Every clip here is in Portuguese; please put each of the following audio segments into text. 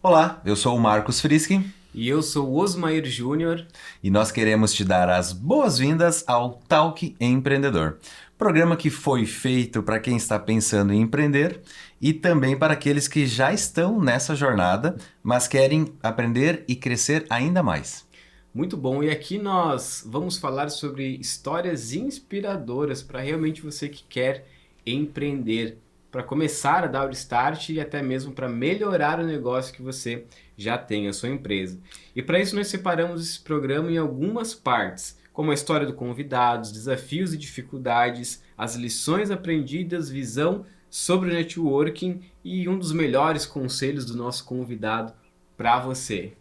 Olá, eu sou o Marcos Friski E eu sou o Osmair Júnior. e nós queremos te dar as boas-vindas ao Talk Empreendedor, programa que foi feito para quem está pensando em empreender e também para aqueles que já estão nessa jornada, mas querem aprender e crescer ainda mais. Muito bom. E aqui nós vamos falar sobre histórias inspiradoras para realmente você que quer empreender, para começar a dar o start e até mesmo para melhorar o negócio que você já tem, a sua empresa. E para isso nós separamos esse programa em algumas partes, como a história do convidado, os desafios e dificuldades, as lições aprendidas, visão sobre o networking e um dos melhores conselhos do nosso convidado para você.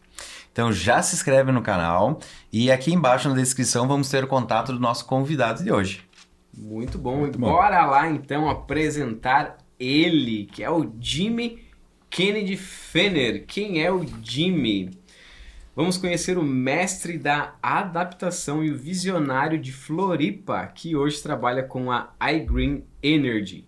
Então já se inscreve no canal e aqui embaixo na descrição vamos ter o contato do nosso convidado de hoje. Muito bom. Muito E bom. bora lá então apresentar ele, que é o Jimmy Kennedy Fenner. Quem é o Jimmy? Vamos conhecer o mestre da adaptação e o visionário de Floripa, que hoje trabalha com a iGreen Energy.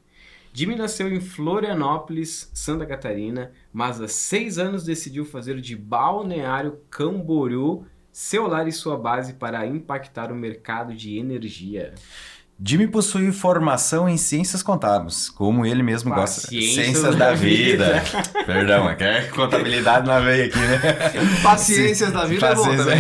Jimmy nasceu em Florianópolis, Santa Catarina, mas há 6 anos decidiu fazer de Balneário Camboriú seu lar e sua base para impactar o mercado de energia. Jimmy possui formação em ciências contábeis, como ele mesmo gosta. Ciências da da vida. Perdão, é contabilidade na veia aqui, né? Paciências da vida é bom também.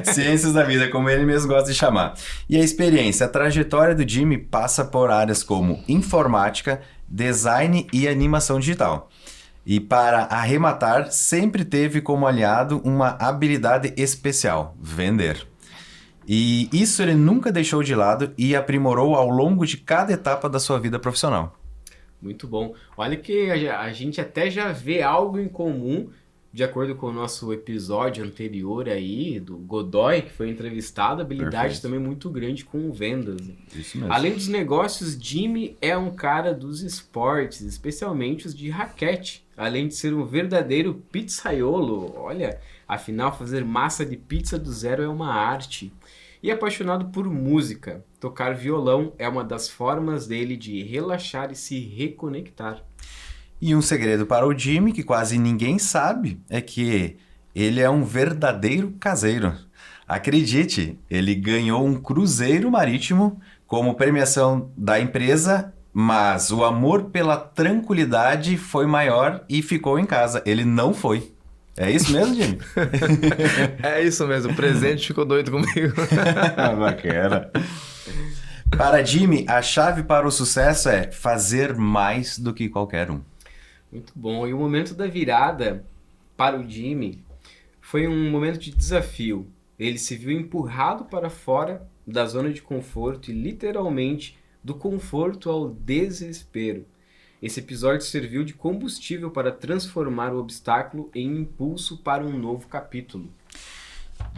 Ciências da vida, como ele mesmo gosta de chamar. E a experiência, a trajetória do Jimmy passa por áreas como informática, design e animação digital. E para arrematar, sempre teve como aliado uma habilidade especial: vender. E isso ele nunca deixou de lado e aprimorou ao longo de cada etapa da sua vida profissional. Muito bom. Olha que a gente até já vê algo em comum, de acordo com o nosso episódio anterior aí, do Godoy, que foi entrevistado, habilidade Perfeito. também muito grande com vendas. Isso mesmo. Além dos negócios, Jimmy é um cara dos esportes, especialmente os de raquete. Além de ser um verdadeiro pizzaiolo, olha, afinal fazer massa de pizza do zero é uma arte. E apaixonado por música, tocar violão é uma das formas dele de relaxar e se reconectar. E um segredo para o Jimmy, que quase ninguém sabe, é que ele é um verdadeiro caseiro. Acredite, ele ganhou um cruzeiro marítimo como premiação da empresa, mas o amor pela tranquilidade foi maior e ficou em casa. Ele não foi. É isso mesmo, Jimmy? É isso mesmo, o presente ficou doido comigo. Bacana. Para Jimmy, a chave para o sucesso é fazer mais do que qualquer um. Muito bom. E o momento da virada para o Jimmy foi um momento de desafio. Ele se viu empurrado para fora da zona de conforto e literalmente do conforto ao desespero. Esse episódio serviu de combustível para transformar o obstáculo em impulso para um novo capítulo.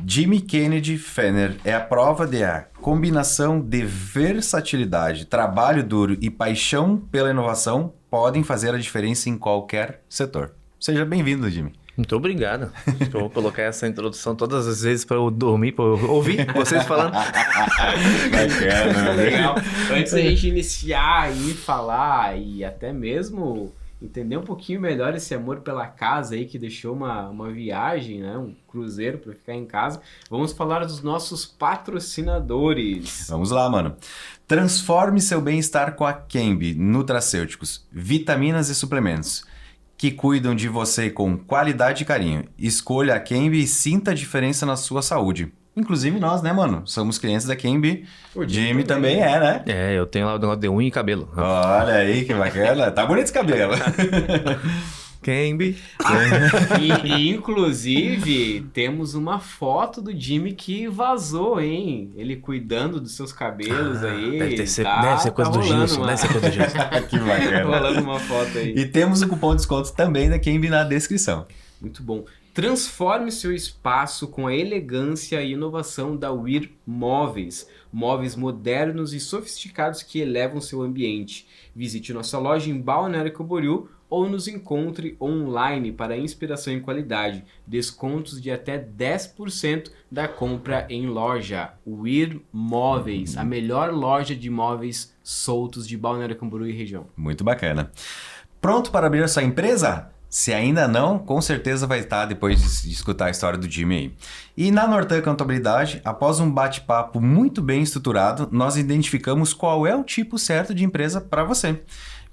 Jimmy Kennedy Fenner é a prova de a combinação de versatilidade, trabalho duro e paixão pela inovação podem fazer a diferença em qualquer setor. Seja bem-vindo, Jimmy. Muito obrigado. Eu vou colocar essa introdução todas as vezes para eu dormir, para eu ouvir vocês falando. Bacana, Legal. Antes da gente iniciar e falar e até mesmo entender um pouquinho melhor esse amor pela casa aí que deixou uma viagem, né? Um cruzeiro para ficar em casa, vamos falar dos nossos patrocinadores. Vamos lá, mano. Transforme seu bem-estar com a Kembe Nutracêuticos, vitaminas e suplementos que cuidam de você com qualidade e carinho. Escolha a Kembe e sinta a diferença na sua saúde. Inclusive nós, né, mano? Somos clientes da Kembe. O Jimmy também é, né? É, eu tenho lá o negócio de unha e cabelo. Olha aí que bacana. Tá bonito esse cabelo. Kembe. E inclusive, temos uma foto do Jimmy que vazou, hein? Ele cuidando dos seus cabelos aí. Deve ser coisa do Gilson, deve ser coisa do Gilson. Que bacana. Rolando uma foto aí. E temos o cupom de desconto também da Kembe na descrição. Muito bom. Transforme seu espaço com a elegância e inovação da Weir Móveis. Móveis modernos e sofisticados que elevam seu ambiente. Visite nossa loja em Balneário Camboriú ou nos encontre online para inspiração e qualidade. Descontos de até 10% da compra em loja. Weir Móveis, a melhor loja de móveis soltos de Balneário Camboriú e região. Muito bacana. Pronto para abrir a sua empresa? Se ainda não, com certeza vai estar depois de escutar a história do Jimmy aí. E na Nortan Contabilidade, após um bate-papo muito bem estruturado, nós identificamos qual é o tipo certo de empresa para você,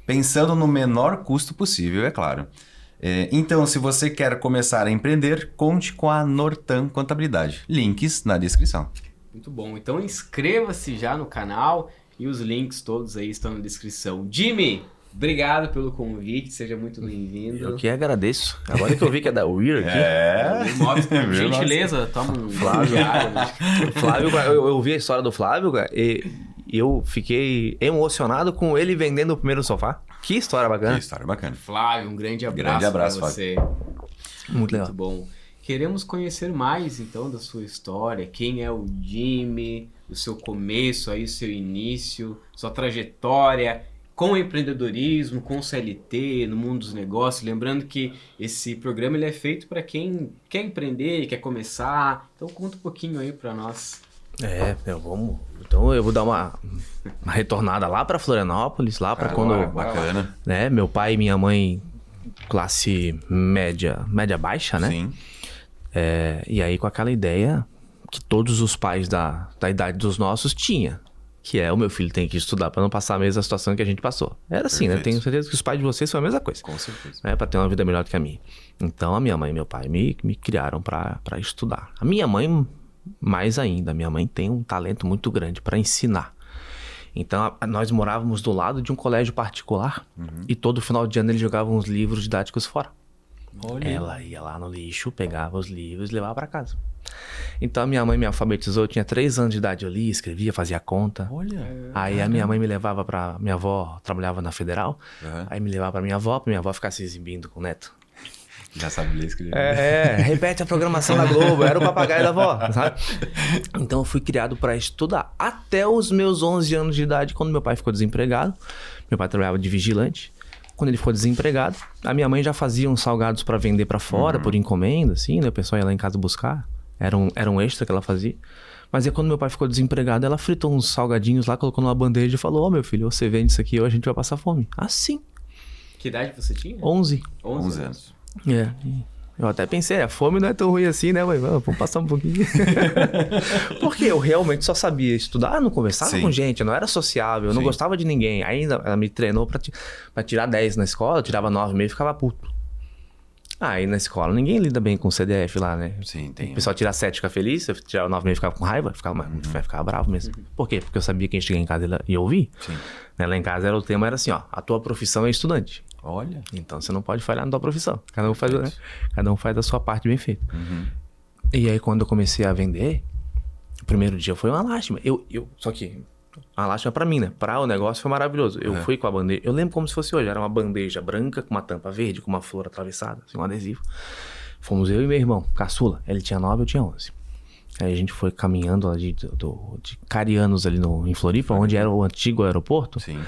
pensando no menor custo possível, é claro. Então, se você quer começar a empreender, conte com a Nortan Contabilidade. Links na descrição. Muito bom. Então inscreva-se já no canal e os links todos aí estão na descrição. Jimmy, obrigado pelo convite, seja muito bem-vindo. Eu que agradeço. Agora que eu vi que é da Weir aqui. Por gentileza, toma um Flávio. diário, né? Flávio, eu ouvi a história do Flávio, cara, e eu fiquei emocionado com ele vendendo o primeiro sofá. Que história bacana. Que história bacana. Flávio, um grande abraço, Grande abraço, pra você. Muito legal. Muito bom. Queremos conhecer mais, então, da sua história. Quem é o Jimmy, o seu começo, aí, o seu início, sua trajetória com o empreendedorismo, com o CLT, no mundo dos negócios. Lembrando que esse programa ele é feito para quem quer empreender, quer começar. Então, conta um pouquinho aí para nós. Então eu vou dar uma retornada lá para Florianópolis, lá para quando... Bacana. Né, meu pai e minha mãe, classe média baixa, né? Sim. E aí com aquela ideia que todos os pais da idade dos nossos tinham, que é o meu filho tem que estudar para não passar a mesma situação que a gente passou. Era assim, né? Tenho certeza que os pais de vocês foi a mesma coisa. Com certeza. Né? Para ter uma vida melhor do que a minha. Então a minha mãe e meu pai me criaram para estudar. A minha mãe, mais ainda, a minha mãe tem um talento muito grande para ensinar. Então nós morávamos do lado de um colégio particular e todo final de ano eles jogavam uns livros didáticos fora. Olha. Ela ia lá no lixo, pegava os livros e levava para casa. Então a minha mãe me alfabetizou, eu tinha 3 anos de idade, eu lia, escrevia, fazia conta. Olha. Aí a minha mãe me levava pra... Minha avó trabalhava na Federal, aí me levava pra minha avó ficar se exibindo com o neto. Já sabe ler e escrever. Repete a programação da Globo, era o papagaio da avó, sabe? Então eu fui criado para estudar até os meus 11 anos de idade, quando meu pai ficou desempregado. Meu pai trabalhava de vigilante. Quando ele ficou desempregado, a minha mãe já fazia uns salgados para vender para fora, por encomenda, assim, né? O pessoal ia lá em casa buscar. Era um extra que ela fazia. Mas aí quando meu pai ficou desempregado, ela fritou uns salgadinhos lá, colocou numa bandeja e falou: meu filho, você vende isso aqui ou a gente vai passar fome. Assim. Que idade você tinha? 11. 11 anos. Eu até pensei, a fome não é tão ruim assim, né, mãe? Vamos passar um pouquinho. Porque eu realmente só sabia estudar, eu não conversava com gente, eu não era sociável, eu não gostava de ninguém. Ainda ela me treinou pra tirar 10 na escola, eu tirava 9,5 e ficava puto. Aí na escola ninguém lida bem com CDF lá, né? Sim, tem. O pessoal tira 7 fica feliz, eu tirava 9,5 e ficava com raiva, ficava bravo mesmo. Por quê? Porque eu sabia que a gente chegar em casa ia ouvir. Sim. Né? Lá em casa o tema era assim, ó, a tua profissão é estudante. Olha. Então você não pode falhar na tua profissão. Cada um faz a sua parte bem feita. E aí quando eu comecei a vender, o primeiro dia foi uma lástima. Só que uma lástima pra mim, né? Pra o negócio foi maravilhoso. Eu fui com a bandeja. Eu lembro como se fosse hoje. Era uma bandeja branca com uma tampa verde, com uma flor atravessada, assim, um adesivo. Fomos eu e meu irmão, caçula. Ele tinha 9, eu tinha 11. Aí a gente foi caminhando lá de Carianos ali em Floripa, onde era o antigo aeroporto. Sim.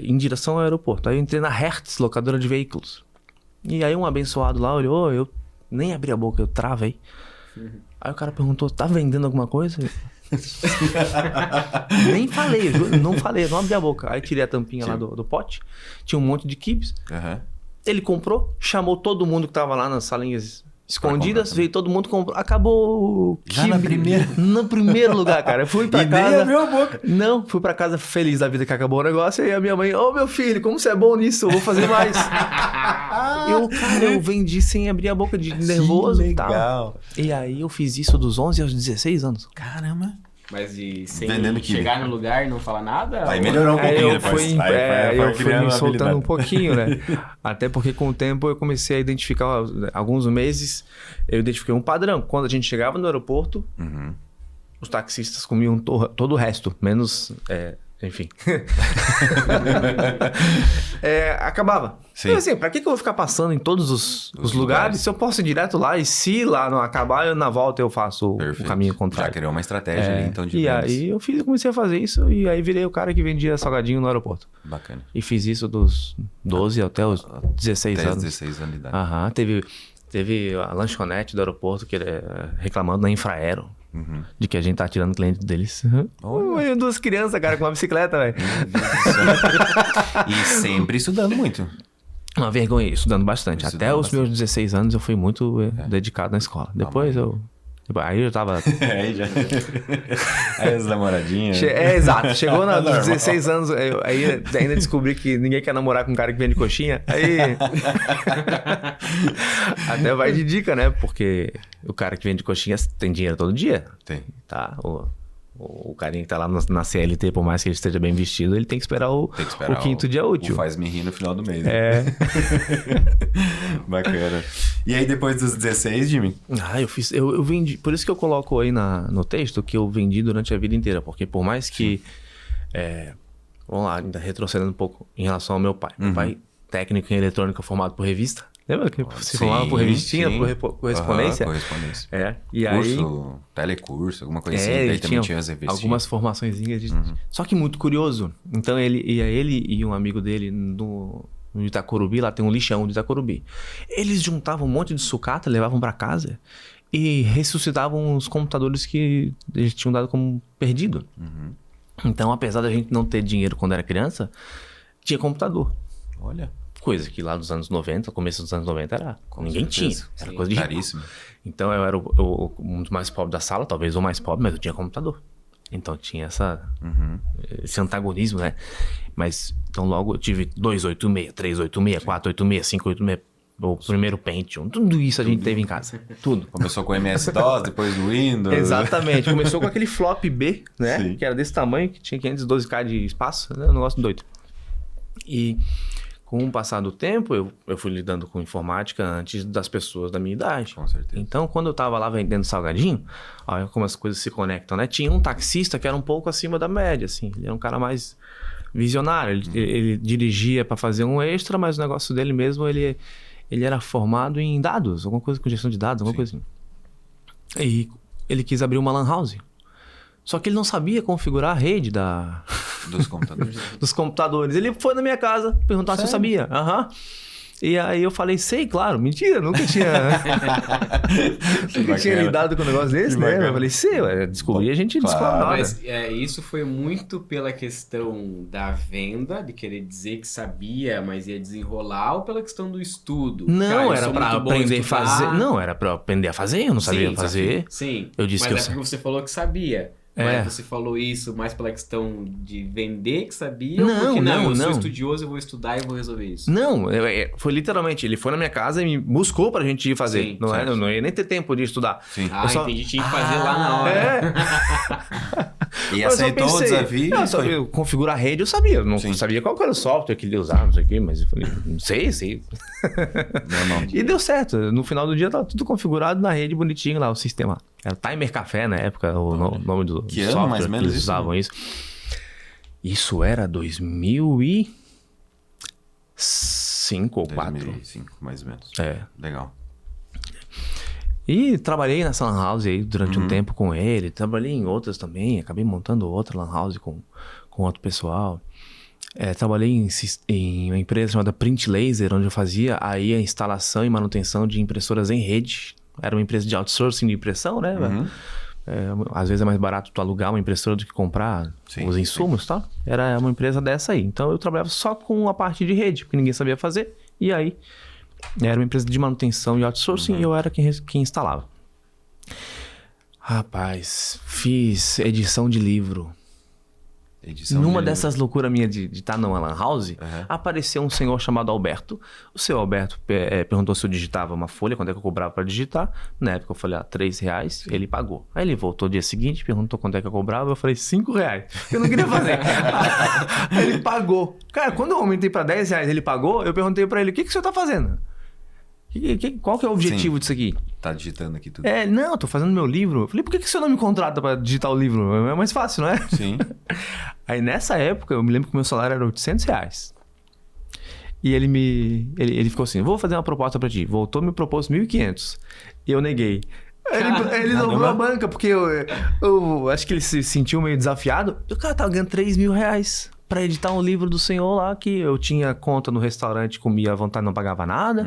Em direção ao aeroporto. Aí eu entrei na Hertz, locadora de veículos. E aí um abençoado lá olhou, eu nem abri a boca, eu travei. Aí o cara perguntou, tá vendendo alguma coisa? Nem falei, não abri a boca. Aí tirei a tampinha lá do pote, tinha um monte de quibes. Ele comprou, chamou todo mundo que tava lá nas salinhas escondidas, veio todo mundo, comprou, acabou o Já na primeira? No primeiro lugar, cara. Eu fui pra casa. Nem abriu a boca. Não, fui pra casa feliz da vida que acabou o negócio. E a minha mãe, meu filho, como você é bom nisso, eu vou fazer mais. eu vendi sem abrir a boca de nervoso e tal. Legal. E aí eu fiz isso dos 11 aos 16 anos. Caramba. Mas e sem Vendendo chegar no lugar e não falar nada? Aí melhorou um pouquinho eu depois. fui me soltando um pouquinho, né? Até porque com o tempo eu comecei a identificar, alguns meses, eu identifiquei um padrão. Quando a gente chegava no aeroporto, os taxistas comiam todo o resto, menos... enfim. Acabava. Sim. Mas assim, pra que eu vou ficar passando em todos os lugares se eu posso ir direto lá e se lá não acabar, na volta eu faço o caminho contrário. Já criou uma estratégia ali, então, de E vendas. aí eu comecei a fazer isso e aí virei o cara que vendia salgadinho no aeroporto. Bacana. E fiz isso dos 12 até os 16 Até os anos. 16 anos de idade. Aham, teve a lanchonete do aeroporto que reclamando na Infraero. De que a gente tá tirando cliente deles. Olha. 2 crianças, cara, com uma bicicleta, velho. E sempre estudando muito. Uma vergonha, estudando bastante. Estudando Até os bastante. meus 16 anos eu fui muito dedicado na escola. Depois aí eu tava... Aí já. Aí as namoradinhas. exato. Chegou nos Normal. 16 anos, aí ainda descobri que ninguém quer namorar com um cara que vende coxinha. Aí... Até vai de dica, né? Porque o cara que vende coxinha tem dinheiro todo dia. Tem. Tá? O carinha que tá lá na CLT, por mais que ele esteja bem vestido, ele tem que esperar o quinto dia útil. Faz-me rir no final do mês. Né? É. Bacana. E aí, depois dos 16, Jimmy? Eu vendi. Por isso que eu coloco aí no texto que eu vendi durante a vida inteira. Porque por mais que. Vamos lá, ainda retrocedendo um pouco em relação ao meu pai. Meu pai, técnico em eletrônica, formado por revista. Lembra que você formava por revistinha, por correspondência? Correspondência. E curso, aí, telecurso, alguma coisa assim. ele Daí também tinha tinha as revistinhas. algumas formaçõezinhas. Só que muito curioso. Então ele e um amigo dele no Itacorubi, lá tem um lixão de Itacorubi. Eles juntavam um monte de sucata, levavam pra casa e ressuscitavam os computadores que eles tinham dado como perdido. Então, apesar da gente não ter dinheiro quando era criança, tinha computador. Olha. Coisa que lá dos anos 90, começo dos anos 90, era ninguém tinha. Era coisa de rico. Caríssimo. Então eu era um dos mais pobres da sala, talvez o mais pobre, mas eu tinha computador. Então tinha esse antagonismo, né? Mas então logo eu tive 286, 386, 486, 586, o primeiro Pentium. Tudo isso a gente teve em casa. Tudo. Começou com MS-DOS, depois do Windows. Exatamente. Começou com aquele flop B, né? Sim. Que era desse tamanho, que tinha 512K de espaço. Né? Um negócio doido. E com o passar do tempo, eu fui lidando com informática antes das pessoas da minha idade. Com certeza. Então, quando eu tava lá vendendo salgadinho, olha como as coisas se conectam, né? Tinha um taxista que era um pouco acima da média, assim. Ele era um cara mais visionário. Ele dirigia para fazer um extra, mas o negócio dele mesmo, ele era formado em dados, alguma coisa com gestão de dados, alguma coisa assim. E ele quis abrir uma lan house. Só que ele não sabia configurar a rede dos computadores. dos computadores. Ele foi na minha casa perguntar se eu sabia. E aí eu falei, sei, claro. Mentira, nunca tinha lidado com um negócio desse, né? bacana. Eu falei, sei, descobri, a gente descobre nada. Mas isso foi muito pela questão da venda, de querer dizer que sabia, mas ia desenrolar, ou pela questão do estudo? Não, eu era sou pra muito bom em aprender a estudar. fazer. Não, era pra aprender a fazer, eu não sabia fazer. Sim, Eu disse mas que eu é sei. porque você falou que sabia. Mas você falou isso mais pela questão de vender que sabia? Não, ou porque eu sou não. estudioso, eu vou estudar e vou resolver isso? Não, foi literalmente, ele foi na minha casa e me buscou pra gente ir fazer. Sim, Eu não ia nem ter tempo de estudar. Sim. Entendi, tinha que fazer lá na hora. E Mas eu aceitou o pensei, desafio? Não, só eu configurar a rede, eu sabia. Eu não Sim. sabia qual que era o software que ele ia usar, não sei o quê, mas eu falei, não sei. E deu certo. No final do dia tava tudo configurado na rede bonitinho lá, o sistema. Era Timer Café na época, o nome do Que ano, software mais ou menos, que eles isso, usavam isso. Isso era 2005 ou 2004. 2005, mais ou menos. Legal. E trabalhei nessa lan house aí durante um tempo com ele. Trabalhei em outras também. Acabei montando outra lan house com outro pessoal. Trabalhei em uma empresa chamada Print Laser, onde eu fazia aí a instalação e manutenção de impressoras em rede. Era uma empresa de outsourcing de impressão, né? Às vezes é mais barato tu alugar uma impressora do que comprar os insumos e tal. Era uma empresa dessa aí. Então eu trabalhava só com a parte de rede, porque ninguém sabia fazer. E aí era uma empresa de manutenção e outsourcing e eu era quem instalava. Rapaz, fiz edição de livro. Numa dessas loucuras minhas de estar numa lan house, apareceu um senhor chamado Alberto. O senhor Alberto perguntou se eu digitava uma folha, quanto é que eu cobrava para digitar. Na época eu falei, R$3, ele pagou. Aí ele voltou no dia seguinte, perguntou quanto é que eu cobrava, eu falei, R$5. Eu não queria fazer. Aí ele pagou. Cara, quando eu aumentei para R$10, ele pagou, eu perguntei para ele, o que o senhor tá fazendo? Qual que é o objetivo disso aqui? Tá digitando aqui tudo. Não, tô fazendo meu livro. Eu falei, por que o senhor não me contrata pra digitar o livro? É mais fácil, não é? Sim. Aí nessa época, eu me lembro que o meu salário era R$800. E ele ficou assim, vou fazer uma proposta pra ti. Voltou, me propôs 1.500. E eu neguei. Ele dobrou a banca, porque eu acho que ele se sentiu meio desafiado. O cara tava ganhando R$3.000 pra editar um livro do senhor lá, que eu tinha conta no restaurante, comia à vontade, não pagava nada.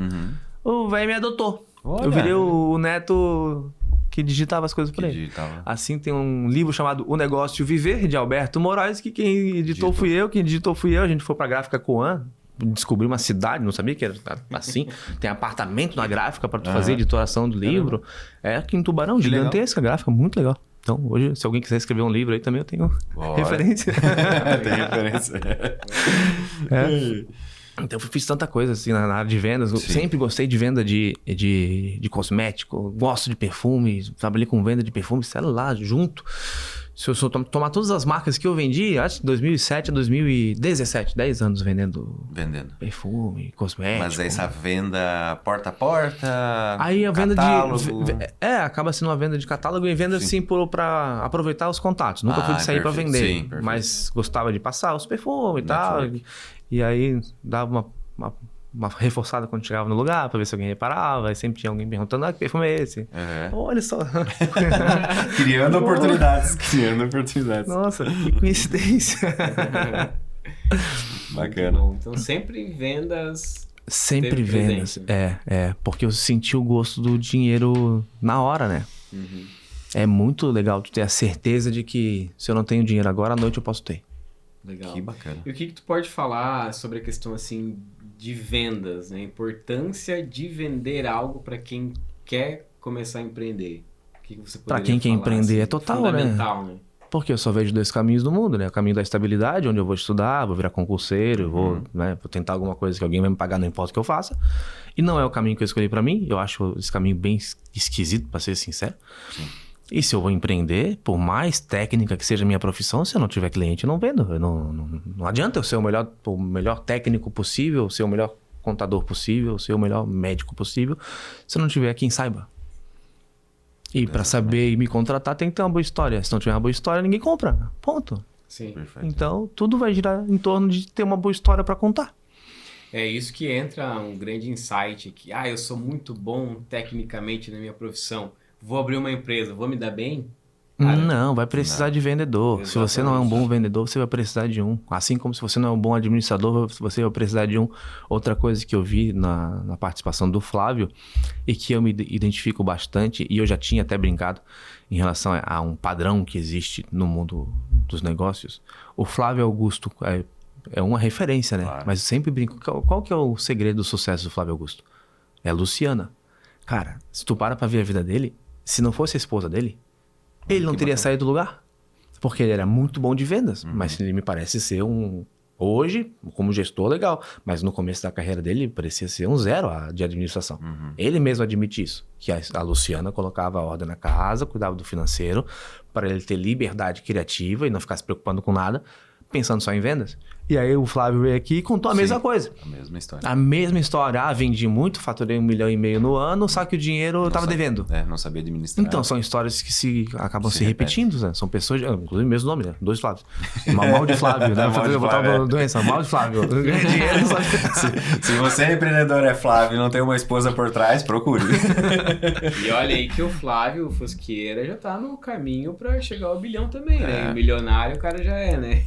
O velho me adotou. Olha. Eu virei o neto que digitava as coisas pra ele. Digitava. Assim tem um livro chamado O Negócio Viver, de Alberto Moraes, que quem editou fui eu, quem digitou fui eu. A gente foi pra gráfica Coan, descobri uma cidade, não sabia que era assim. Tem apartamento na gráfica para tu fazer editoração do livro. É aqui em Tubarão, gigantesca a gráfica, muito legal. Então, hoje, se alguém quiser escrever um livro aí também, eu tenho referência. Tem referência. Então, eu fiz tanta coisa assim na área de vendas. Eu sempre gostei de venda de cosmético. Gosto de perfume. Trabalhei com venda de perfume, sei lá, junto. Se eu tomar todas as marcas que eu vendi, acho que 2007 a 2017, 10 anos vendendo perfume, cosmético. Mas essa venda porta a porta, aí a venda catálogo... acaba sendo uma venda de catálogo e venda assim para aproveitar os contatos. Nunca fui de sair para vender, mas gostava de passar os perfumes e tal. E aí dava uma reforçada quando chegava no lugar pra ver se alguém reparava. Aí sempre tinha alguém perguntando, que perfume é esse? Olha só. Criando oportunidades. Nossa, que coincidência. Bacana. Bom, então sempre vendas... Sempre vendas. Porque eu senti o gosto do dinheiro na hora, né? É muito legal tu ter a certeza de que se eu não tenho dinheiro agora, à noite eu posso ter. Legal. Que bacana. E o que tu pode falar sobre a questão assim de vendas, né? A importância de vender algo para quem quer começar a empreender. O que você poderia Para quem quer empreender é total, fundamental, né? Porque eu só vejo 2 caminhos no mundo, né? O caminho da estabilidade, onde eu vou estudar, vou virar concurseiro, vou tentar alguma coisa que alguém vai me pagar, não importa o que eu faça. E não é o caminho que eu escolhi para mim. Eu acho esse caminho bem esquisito, para ser sincero. Sim. E se eu vou empreender, por mais técnica que seja a minha profissão, se eu não tiver cliente, eu não vendo. Não adianta eu ser o melhor técnico possível, ser o melhor contador possível, ser o melhor médico possível, se eu não tiver quem saiba. E para saber me contratar, tem que ter uma boa história. Se não tiver uma boa história, ninguém compra. Ponto. Sim. Perfeito. Então, tudo vai girar em torno de ter uma boa história para contar. É isso que entra um grande insight, que eu sou muito bom tecnicamente na minha profissão. Vou abrir uma empresa, vou me dar bem? Cara, não, vai precisar de vendedor. Exatamente. Se você não é um bom vendedor, você vai precisar de um. Assim como se você não é um bom administrador, você vai precisar de um. Outra coisa que eu vi na participação do Flávio e que eu me identifico bastante, e eu já tinha até brincado em relação a um padrão que existe no mundo dos negócios. O Flávio Augusto é uma referência, né? Claro. Mas eu sempre brinco. Qual que é o segredo do sucesso do Flávio Augusto? É a Luciana. Cara, se tu para ver a vida dele, se não fosse a esposa dele, ele não teria saído do lugar. Porque ele era muito bom de vendas. Mas ele me parece ser hoje, como gestor, legal. Mas no começo da carreira dele, parecia ser um 0 de administração. Ele mesmo admite isso. Que a Luciana colocava a ordem na casa, cuidava do financeiro, para ele ter liberdade criativa e não ficar se preocupando com nada, pensando só em vendas. E aí o Flávio veio aqui e contou a mesma coisa. A mesma história. A mesma história. Vendi muito, faturei 1,5 milhão no ano, só que o dinheiro eu tava devendo. Não sabia administrar. Então, são histórias que acabam se repetindo, né? São pessoas, inclusive o mesmo nome, né? 2 Flávios. Mal de Flávio, né? Vou botar uma doença, mal de Flávio. Ganha dinheiro só de... Se você é empreendedor, é Flávio e não tem uma esposa por trás, procure. E olha aí que o Flávio Fusqueira já tá no caminho pra chegar ao bilhão também, né? E milionário o cara já é, né?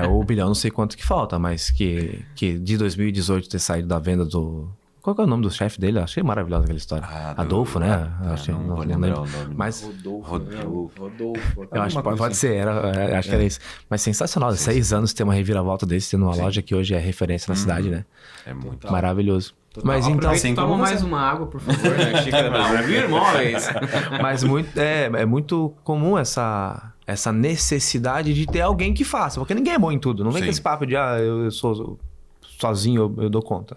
O bilhão não sei quanto que falta, mas que de 2018 ter saído da venda do... Qual que é o nome do chefe dele? Achei maravilhosa aquela história. Adolfo, né? Não lembro o nome. Mas... Rodolfo. Eu acho que pode ser, acho que era isso. Mas sensacional, 6 anos ter uma reviravolta desse, tendo uma loja que hoje é referência na cidade, né? É muito maravilhoso. Total. Mas então... Assim, toma mais uma água, por favor, né? Xícara da Alvir Móveis. Mas é muito comum essa necessidade de ter alguém que faça, porque ninguém é bom em tudo. Não vem com esse papo de, eu sou sozinho, eu dou conta.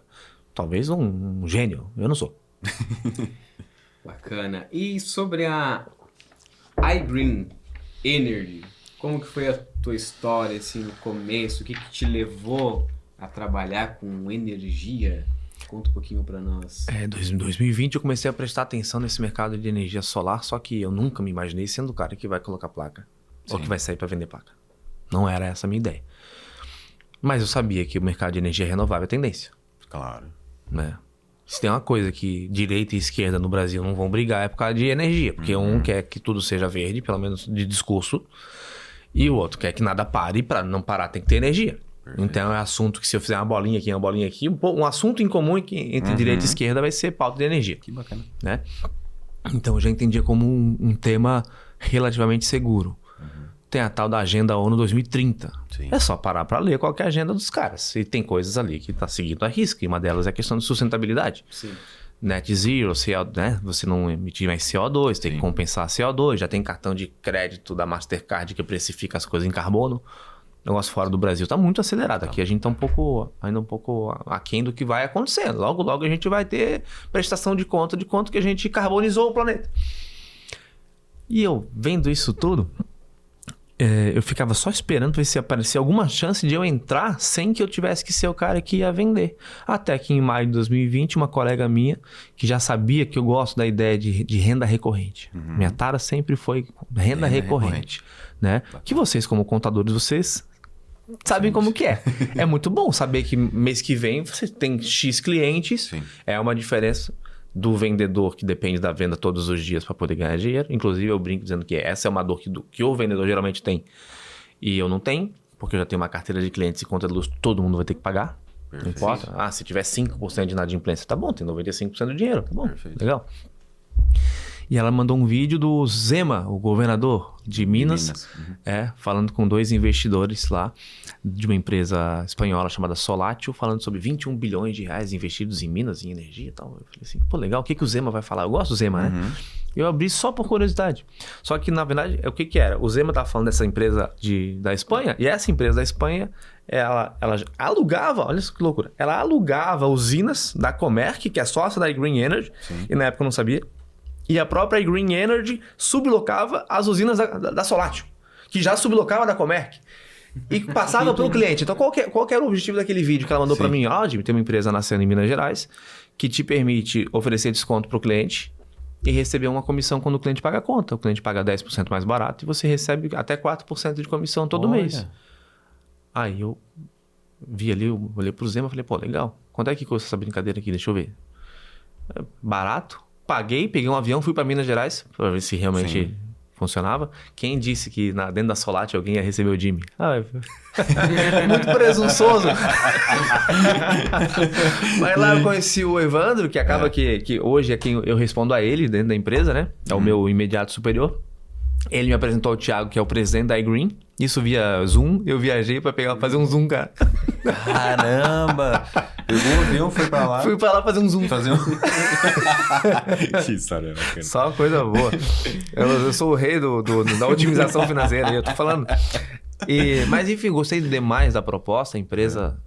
Talvez um gênio, eu não sou. Bacana. E sobre a iGreen Energy, como que foi a tua história, assim, no começo? O que te levou a trabalhar com energia? Conta um pouquinho para nós. Em 2020 eu comecei a prestar atenção nesse mercado de energia solar, só que eu nunca me imaginei sendo o cara que vai colocar placa. Ou que vai sair para vender placa. Não era essa a minha ideia. Mas eu sabia que o mercado de energia renovável é tendência. Claro. Né? Se tem uma coisa que direita e esquerda no Brasil não vão brigar é por causa de energia. Porque um quer que tudo seja verde, pelo menos de discurso. E o outro quer que nada pare, e para não parar tem que ter energia. Perfeito. Então é assunto que se eu fizer uma bolinha aqui, um assunto em comum entre direita e esquerda vai ser pauta de energia. Que bacana. Né? Então eu já entendia como um tema relativamente seguro. tem a tal da Agenda ONU 2030. Sim. É só parar para ler qual que é a agenda dos caras. E tem coisas ali que tá seguindo a risca. E uma delas é a questão de sustentabilidade. Sim. Net zero, né? Você não emitir mais CO2, tem que compensar CO2. Já tem cartão de crédito da Mastercard que precifica as coisas em carbono. O negócio fora do Brasil tá muito acelerado. Aqui a gente tá ainda um pouco aquém do que vai acontecer. Logo, logo a gente vai ter prestação de conta de quanto que a gente carbonizou o planeta. E eu, vendo isso tudo, eu ficava só esperando ver se aparecia alguma chance de eu entrar sem que eu tivesse que ser o cara que ia vender. Até que em maio de 2020, uma colega minha, que já sabia que eu gosto da ideia de renda recorrente. Minha tara sempre foi renda recorrente. Né? Que vocês, como contadores, vocês sabem como que é. É muito bom saber que mês que vem você tem X clientes. Sim. É uma diferença do vendedor que depende da venda todos os dias para poder ganhar dinheiro. Inclusive, eu brinco dizendo que essa é uma dor que o vendedor geralmente tem e eu não tenho, porque eu já tenho uma carteira de clientes e conta de luz, todo mundo vai ter que pagar. Perfeito. Não importa. Se tiver 5% de inadimplência, tá bom, tem 95% do dinheiro, tá bom. Perfeito. Legal. E ela mandou um vídeo do Zema, o governador de Minas, falando com 2 investidores lá de uma empresa espanhola chamada Solatio, falando sobre 21 bilhões de reais investidos em Minas, em energia e tal. Eu falei assim, pô, legal, o que o Zema vai falar? Eu gosto do Zema, né? Eu abri só por curiosidade. Só que, na verdade, o que era? O Zema estava falando dessa empresa da Espanha, e essa empresa da Espanha, ela alugava, olha que loucura, ela alugava usinas da Comerc, que é sócia da Green Energy, e na época eu não sabia. E a própria Green Energy sublocava as usinas da Solatio, que já sublocava da Comerc. E passava para o cliente. Então, qual que era o objetivo daquele vídeo que ela mandou para mim? Jimmy, tem uma empresa nascendo em Minas Gerais que te permite oferecer desconto para o cliente e receber uma comissão quando o cliente paga a conta. O cliente paga 10% mais barato e você recebe até 4% de comissão todo mês. Aí eu vi ali, eu olhei para o Zema e falei, pô, legal. Quanto é que custa essa brincadeira aqui? Deixa eu ver. Barato? Peguei um avião, fui para Minas Gerais para ver se realmente funcionava. Quem disse que dentro da Solatio alguém ia receber o Jimmy? Muito presunçoso. Mas lá eu conheci o Evandro, que acaba que hoje é quem eu respondo a ele dentro da empresa, né? É o meu imediato superior. Ele me apresentou ao Thiago, que é o presidente da iGreen. Isso via Zoom. Eu viajei pra fazer um Zoom, cara. Caramba! Pegou um avião, foi pra lá. Fui pra lá fazer um Zoom. Que história bacana. Só coisa boa. Eu sou o rei da otimização financeira. Eu tô falando. Mas enfim, gostei demais da proposta. A empresa,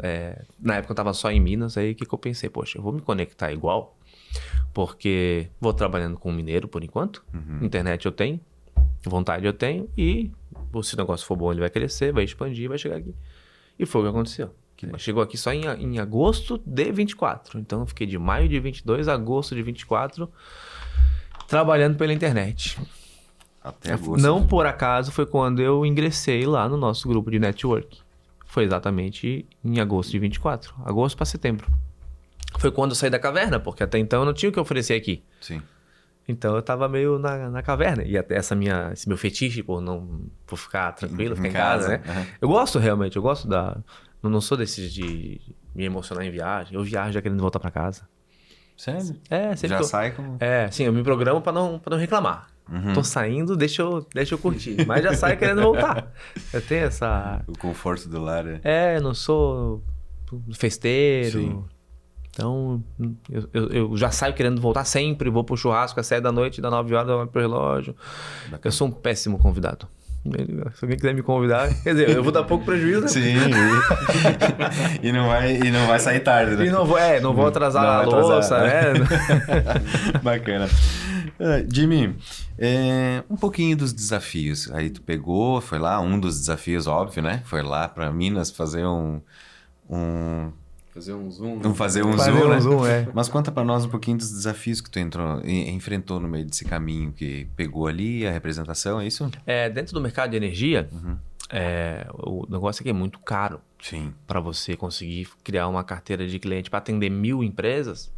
na época eu tava só em Minas. Aí o que eu pensei? Poxa, eu vou me conectar igual. Porque vou trabalhando com mineiro por enquanto. Internet eu tenho. Vontade eu tenho. E se o negócio for bom, ele vai crescer, vai expandir, vai chegar aqui. E foi o que aconteceu. Chegou aqui só em agosto de 24. Então eu fiquei de maio de 22 a agosto de 24 trabalhando pela internet. Até agosto. Não por acaso foi quando eu ingressei lá no nosso grupo de network. Foi exatamente em agosto de 24. Agosto para setembro. Foi quando eu saí da caverna, porque até então eu não tinha o que oferecer aqui. Sim. Então eu tava meio na caverna. E até esse meu fetiche por ficar tranquilo, ficar em casa, né? Eu gosto realmente, eu gosto Eu não sou desses de me emocionar em viagem. Eu viajo já querendo voltar pra casa. Sério? Sempre já sai como... sim, eu me programo pra não reclamar. Tô saindo, deixa eu curtir. Mas já saio querendo voltar. Eu tenho essa... O conforto do lar, eu não sou festeiro. Sim. Então, eu já saio querendo voltar sempre. Vou pro churrasco às 7 da noite, dá 9 horas, eu olho pro relógio. Bacana. Eu sou um péssimo convidado. Se alguém quiser me convidar, quer dizer, eu vou dar pouco prejuízo, né? Sim. E não vai sair tarde, né? E não vou atrasar a louça, né? Bacana. Jimmy, um pouquinho dos desafios. Aí tu pegou, foi lá, um dos desafios, óbvio, né? Foi lá para Minas fazer Fazer um zoom. Fazer um zoom, né? Mas conta para nós um pouquinho dos desafios que tu enfrentou no meio desse caminho que pegou ali, a representação, é isso? Dentro do mercado de energia, o negócio aqui é muito caro. Sim. Para você conseguir criar uma carteira de cliente para atender 1.000 empresas,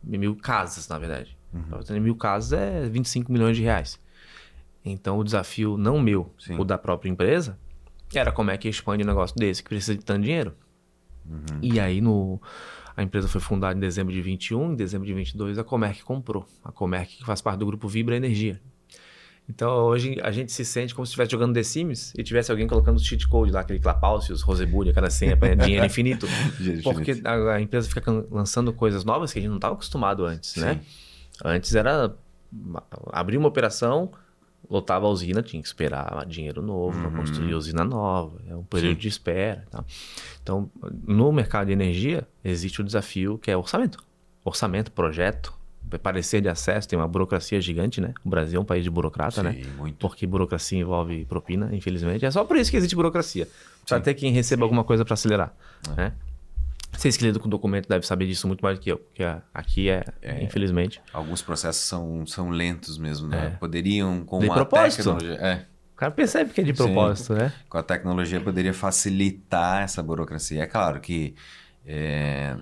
1.000 casas, na verdade. Para atender 1.000 casas é 25 milhões de reais. Então, o desafio, não meu, o da própria empresa, era como é que expande um negócio desse que precisa de tanto dinheiro. E aí a empresa foi fundada em dezembro de 21, em dezembro de 22 a Comerc comprou. A Comerc que faz parte do grupo Vibra Energia. Então hoje a gente se sente como se estivesse jogando The Sims e tivesse alguém colocando o cheat code lá, aquele Clapaucius, Rosebury, aquela senha para dinheiro infinito. Porque a empresa fica lançando coisas novas que a gente não estava acostumado antes, né? Antes era abrir uma operação, lotava a usina, tinha que esperar dinheiro novo para construir a usina nova, é um período de espera. Tá? Então, no mercado de energia, existe o desafio que é orçamento. Orçamento, projeto, parecer de acesso, tem uma burocracia gigante, né? O Brasil é um país de burocrata, né? Muito. Porque burocracia envolve propina, infelizmente. É só por isso que existe burocracia. Para ter quem receba alguma coisa para acelerar, né? Vocês que lidam com documento devem saber disso muito mais do que eu, porque aqui infelizmente... Alguns processos são lentos mesmo, né? Poderiam, com de uma propósito. tecnologia... O cara percebe que é de propósito, né? Com a tecnologia poderia facilitar essa burocracia. É claro que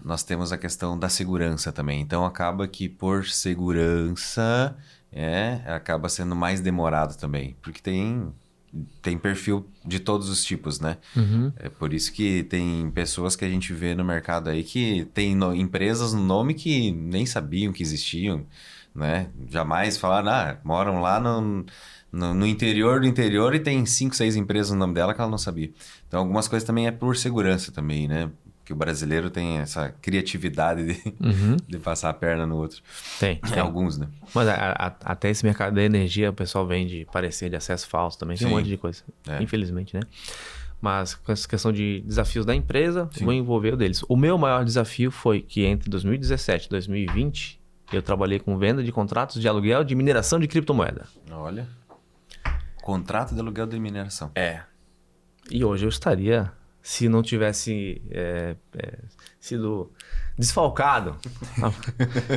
nós temos a questão da segurança também. Então, acaba que por segurança, acaba sendo mais demorado também. Porque tem perfil de todos os tipos, né? É por isso que tem pessoas que a gente vê no mercado aí que tem empresas no nome que nem sabiam que existiam, né? Jamais falaram, moram lá no interior do interior e tem 5, 6 empresas no nome dela que ela não sabia. Então, algumas coisas também é por segurança também, né? Que o brasileiro tem essa criatividade de passar a perna no outro. Tem. Alguns, né? Mas até esse mercado da energia, o pessoal vende parecer de acesso falso também. Tem um monte de coisa, infelizmente, né? Mas com essa questão de desafios da empresa, vou envolver o deles. O meu maior desafio foi que entre 2017 e 2020, eu trabalhei com venda de contratos de aluguel de mineração de criptomoeda. Olha. Contrato de aluguel de mineração. E hoje eu estaria... Se não tivesse sido desfalcado,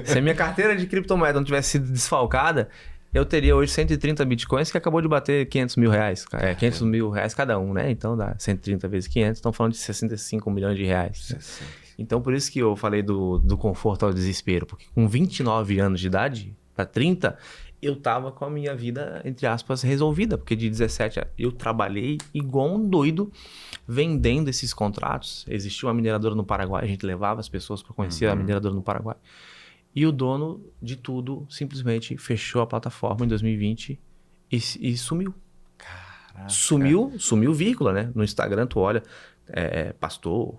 se a minha carteira de criptomoeda não tivesse sido desfalcada, eu teria hoje 130 bitcoins que acabou de bater 500 mil reais. 500 mil reais cada um, né? Então dá 130 vezes 500, estão falando de 65 milhões de reais. Então por isso que eu falei do conforto ao desespero, porque com 29 anos de idade, para 30... eu tava com a minha vida, entre aspas, resolvida. Porque de 17 eu trabalhei igual um doido vendendo esses contratos. Existia uma mineradora no Paraguai, a gente levava as pessoas para conhecer a mineradora no Paraguai. E o dono de tudo simplesmente fechou a plataforma em 2020 e sumiu. Caraca. Sumiu vírgula, né? No Instagram tu olha, pastor,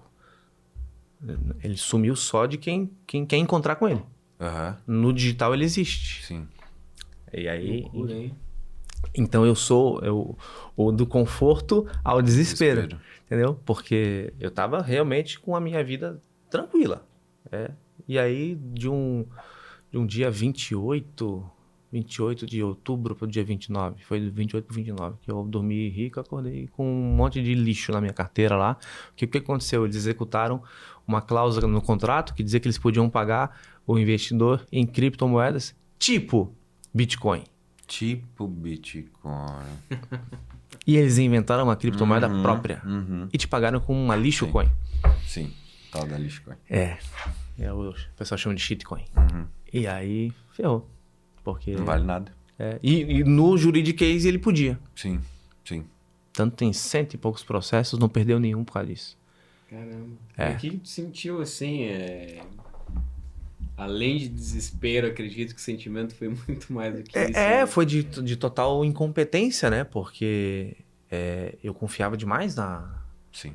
ele sumiu só de quem quer encontrar com ele. No digital ele existe. Sim. E aí, então eu sou o do conforto ao desespero, entendeu? Porque eu tava realmente com a minha vida tranquila. E aí, de um dia 28 de outubro para o dia 29, foi do 28 para 29, que eu dormi rico, acordei com um monte de lixo na minha carteira lá. O que aconteceu? Eles executaram uma cláusula no contrato que dizia que eles podiam pagar o investidor em criptomoedas tipo Bitcoin. Tipo Bitcoin. E eles inventaram uma criptomoeda própria. E te pagaram com uma lixo-coin. Sim, tal da lixo-coin. O pessoal chama de shitcoin. E aí, ferrou. Porque... não vale nada. E no juridiquês ele podia. Sim. Tanto tem 100 e poucos processos, não perdeu nenhum por causa disso. Caramba. O que tu sentiu assim, além de desespero, acredito que o sentimento foi muito mais do que isso. Né? Foi de total incompetência, né? Porque eu confiava demais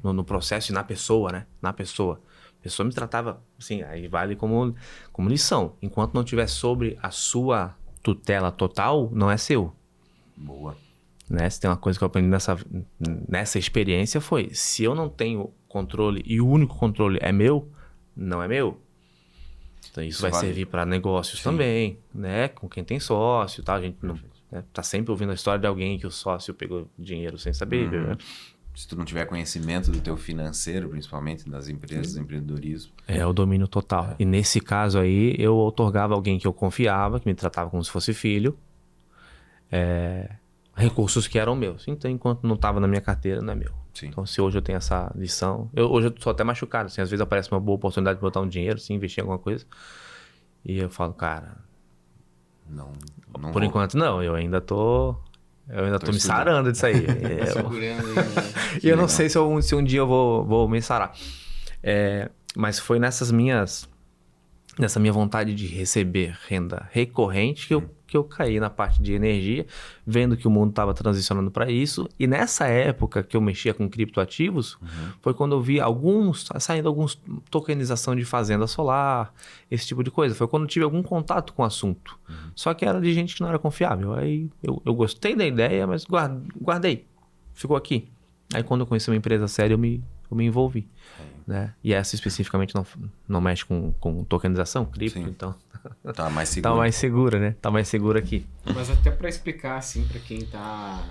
no processo e na pessoa, né? Na pessoa. A pessoa me tratava, assim, aí vale como lição. Enquanto não tiver sobre a sua tutela total, não é seu. Boa. Né? Se tem uma coisa que eu aprendi nessa experiência foi, se eu não tenho controle e o único controle é meu, não é meu. Então isso vai servir para negócios também, né? Com quem tem sócio e tal. A gente não, tá sempre ouvindo a história de alguém que o sócio pegou dinheiro sem saber. Né? Se tu não tiver conhecimento do teu financeiro, principalmente das empresas, do empreendedorismo. É o domínio total. E nesse caso aí, eu outorgava alguém que eu confiava, que me tratava como se fosse filho, recursos que eram meus. Então, enquanto não estava na minha carteira, não é meu. Sim. Então, se hoje eu tenho essa lição... hoje eu sou até machucado. Assim, às vezes aparece uma boa oportunidade de botar um dinheiro, assim, investir em alguma coisa. E eu falo, cara... Não por enquanto, não. Eu ainda tô me sarando disso aí. E eu não sei se um dia eu vou me sarar. Mas foi nessas minhas nessa minha vontade de receber renda recorrente, que eu caí na parte de energia, vendo que o mundo estava transicionando para isso. E nessa época que eu mexia com criptoativos, foi quando eu vi saindo alguns tokenização de fazenda solar, esse tipo de coisa. Foi quando eu tive algum contato com o assunto. Só que era de gente que não era confiável. Aí eu gostei da ideia, mas guardei. Ficou aqui. Aí quando eu conheci uma empresa séria, eu me envolvi. Né? E essa especificamente não mexe com tokenização, cripto, Sim. Então Tá mais seguro. tá mais segura, né? Tá mais segura aqui. Mas até para explicar assim para quem está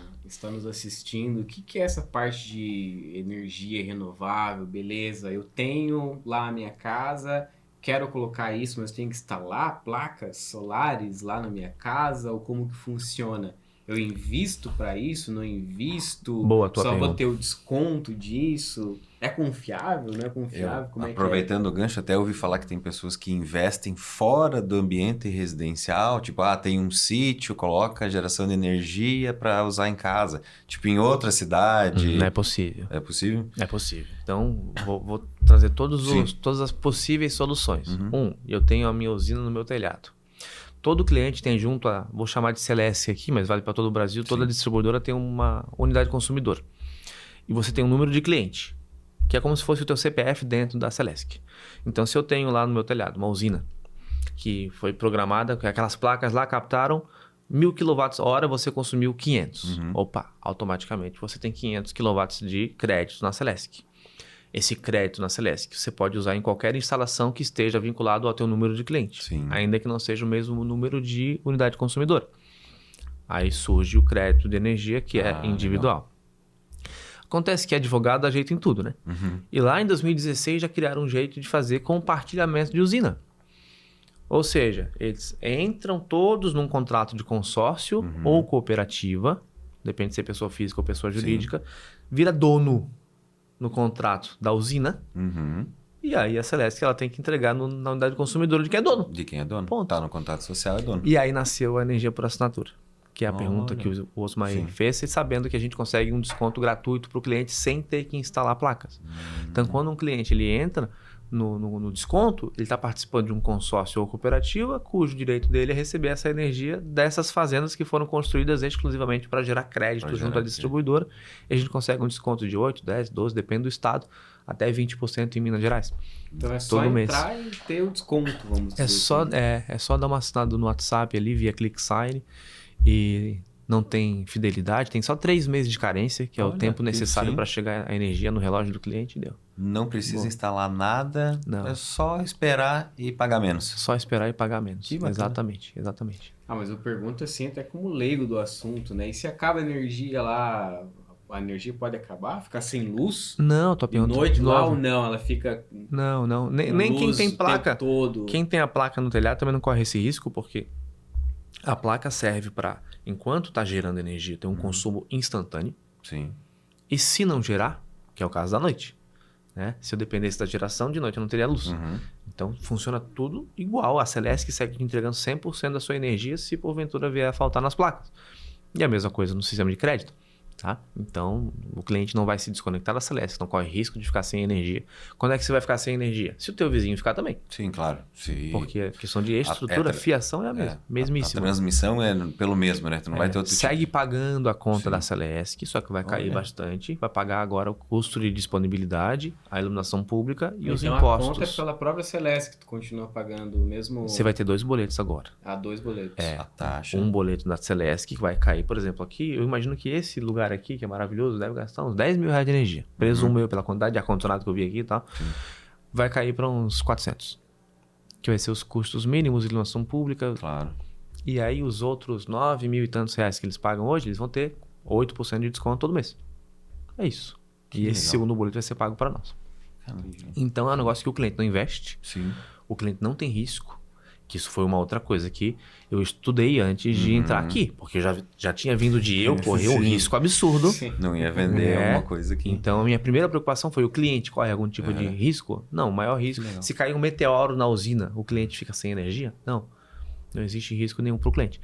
nos assistindo, o que é essa parte de energia renovável, beleza? Eu tenho lá a minha casa, quero colocar isso, mas tenho que instalar placas solares lá na minha casa, ou como que funciona? Eu invisto para isso, não invisto? Boa tua Só vou pergunta. ter o desconto disso? É confiável, não é confiável? Como é que é? Aproveitando o gancho, até ouvi falar que tem pessoas que investem fora do ambiente residencial, tipo, tem um sítio, coloca a geração de energia para usar em casa, tipo em outra cidade. Não é possível. É possível? É possível. Então, vou trazer Sim. todas as possíveis soluções. Eu tenho a minha usina no meu telhado. Todo cliente tem junto vou chamar de Celesc aqui, mas vale para todo o Brasil, toda distribuidora tem uma unidade consumidora. E você tem um número de cliente, que é como se fosse o teu CPF dentro da Celesc. Então, se eu tenho lá no meu telhado uma usina que foi programada, que aquelas placas lá captaram 1.000 kWh, você consumiu 500. Opa, automaticamente você tem 500 kW de crédito na Celesc. Esse crédito na Celesc você pode usar em qualquer instalação que esteja vinculado ao teu número de cliente, Sim. ainda que não seja o mesmo número de unidade consumidora. Aí surge o crédito de energia, que é individual. Acontece que advogado dá jeito em tudo, né? E lá em 2016 já criaram um jeito de fazer compartilhamento de usina. Ou seja, eles entram todos num contrato de consórcio ou cooperativa, depende se é pessoa física ou pessoa jurídica, vira dono no contrato da usina, e aí a Celesc ela tem que entregar na unidade consumidora de quem é dono. De quem é dono? Ponto. Tá no contrato social, é dono. E aí nasceu a energia por assinatura, que é a pergunta que o Osmar fez, e sabendo que a gente consegue um desconto gratuito para o cliente sem ter que instalar placas. Então, quando um cliente ele entra no desconto, ele está participando de um consórcio ou cooperativa, cujo direito dele é receber essa energia dessas fazendas que foram construídas exclusivamente para gerar crédito junto à distribuidora. E a gente consegue um desconto de 8, 10, 12, depende do estado, até 20% em Minas Gerais. Então é só todo entrar e ter o desconto, vamos dizer assim. É só dar uma assinada no WhatsApp ali via ClickSign e não tem fidelidade, tem só 3 meses de carência, que é o tempo necessário para chegar a energia no relógio do cliente e deu. Não precisa instalar nada, Não. é só esperar e pagar menos. Só esperar e pagar menos. Que bacana. Exatamente. Mas eu pergunto assim, até como leigo do assunto, né? E se acaba a energia lá, a energia pode acabar? Ficar sem luz? Não, tua pergunta Noite lá nova. ou não? Ela fica Não. Nem com quem luz tem o placa. tempo todo? Quem tem a placa no telhado também não corre esse risco, porque a placa serve para, enquanto está gerando energia, ter um consumo instantâneo. Sim. E se não gerar, que é o caso da noite, né? Se eu dependesse da geração, de noite eu não teria luz. Então funciona tudo igual. A Celesc segue entregando 100% da sua energia se porventura vier a faltar nas placas. E a mesma coisa no sistema de crédito. Tá? Então, o cliente não vai se desconectar da Celesc, não corre risco de ficar sem energia. Quando é que você vai ficar sem energia? Se o teu vizinho ficar também. Sim, claro. Sim. Porque a questão de estrutura, fiação é a mesma, A mesmíssima. transmissão é pelo mesmo, né? Tu não vai ter outro Segue pagando a conta Sim. da Celesc, só que vai cair bastante. Vai pagar agora o custo de disponibilidade, a iluminação pública e os então, impostos. a conta é pela própria Celesc, que tu continua pagando o mesmo... Você vai ter 2 boletos agora. 2 boletos. A taxa. Um boleto da Celesc que vai cair, por exemplo, aqui. Eu imagino que esse lugar aqui, que é maravilhoso, deve gastar uns 10 mil reais de energia. Presumo eu, pela quantidade de ar-condicionado que eu vi aqui e tal. Vai cair para uns 400. Que vai ser os custos mínimos de iluminação pública. Claro. E aí os outros 9 mil e tantos reais que eles pagam hoje, eles vão ter 8% de desconto todo mês. É isso. E esse segundo boleto vai ser pago para nós. Então é um negócio que o cliente não investe. Sim. O cliente não tem risco. Que isso foi uma outra coisa que eu estudei antes de entrar aqui. Porque já tinha vindo de eu correr um risco absurdo. Sim. Não ia vender alguma coisa que... Então a minha primeira preocupação foi: o cliente corre algum tipo de risco? Não, o maior risco. Se cair um meteoro na usina, o cliente fica sem energia? Não existe risco nenhum para o cliente.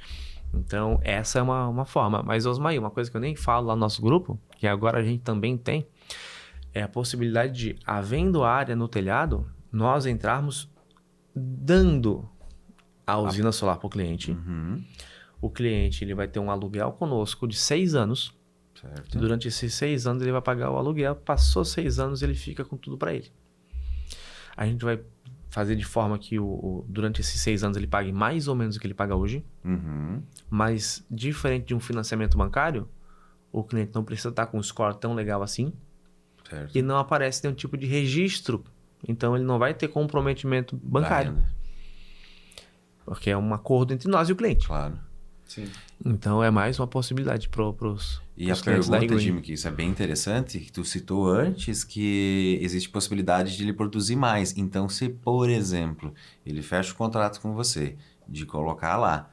Então essa é uma forma. Mas, Osmar, uma coisa que eu nem falo lá no nosso grupo, que agora a gente também tem, é a possibilidade de, havendo área no telhado, nós entrarmos dando a usina solar para o cliente. Uhum. O cliente ele vai ter um aluguel conosco de 6 anos. Certo. Durante esses 6 anos ele vai pagar o aluguel. Passou 6 anos, ele fica com tudo para ele. A gente vai fazer de forma que durante esses 6 anos ele pague mais ou menos o que ele paga hoje. Uhum. Mas diferente de um financiamento bancário, o cliente não precisa estar com um score tão legal assim. Certo. E não aparece nenhum tipo de registro. Então ele não vai ter comprometimento bancário. Da renda. Porque é um acordo entre nós e o cliente. Claro. Sim. Então é mais uma possibilidade para os E a clientes da pergunta, eGreen. Jimmy, que isso é bem interessante, que tu citou antes, que existe possibilidade de ele produzir mais. Então, se, por exemplo, ele fecha o contrato com você, de colocar lá,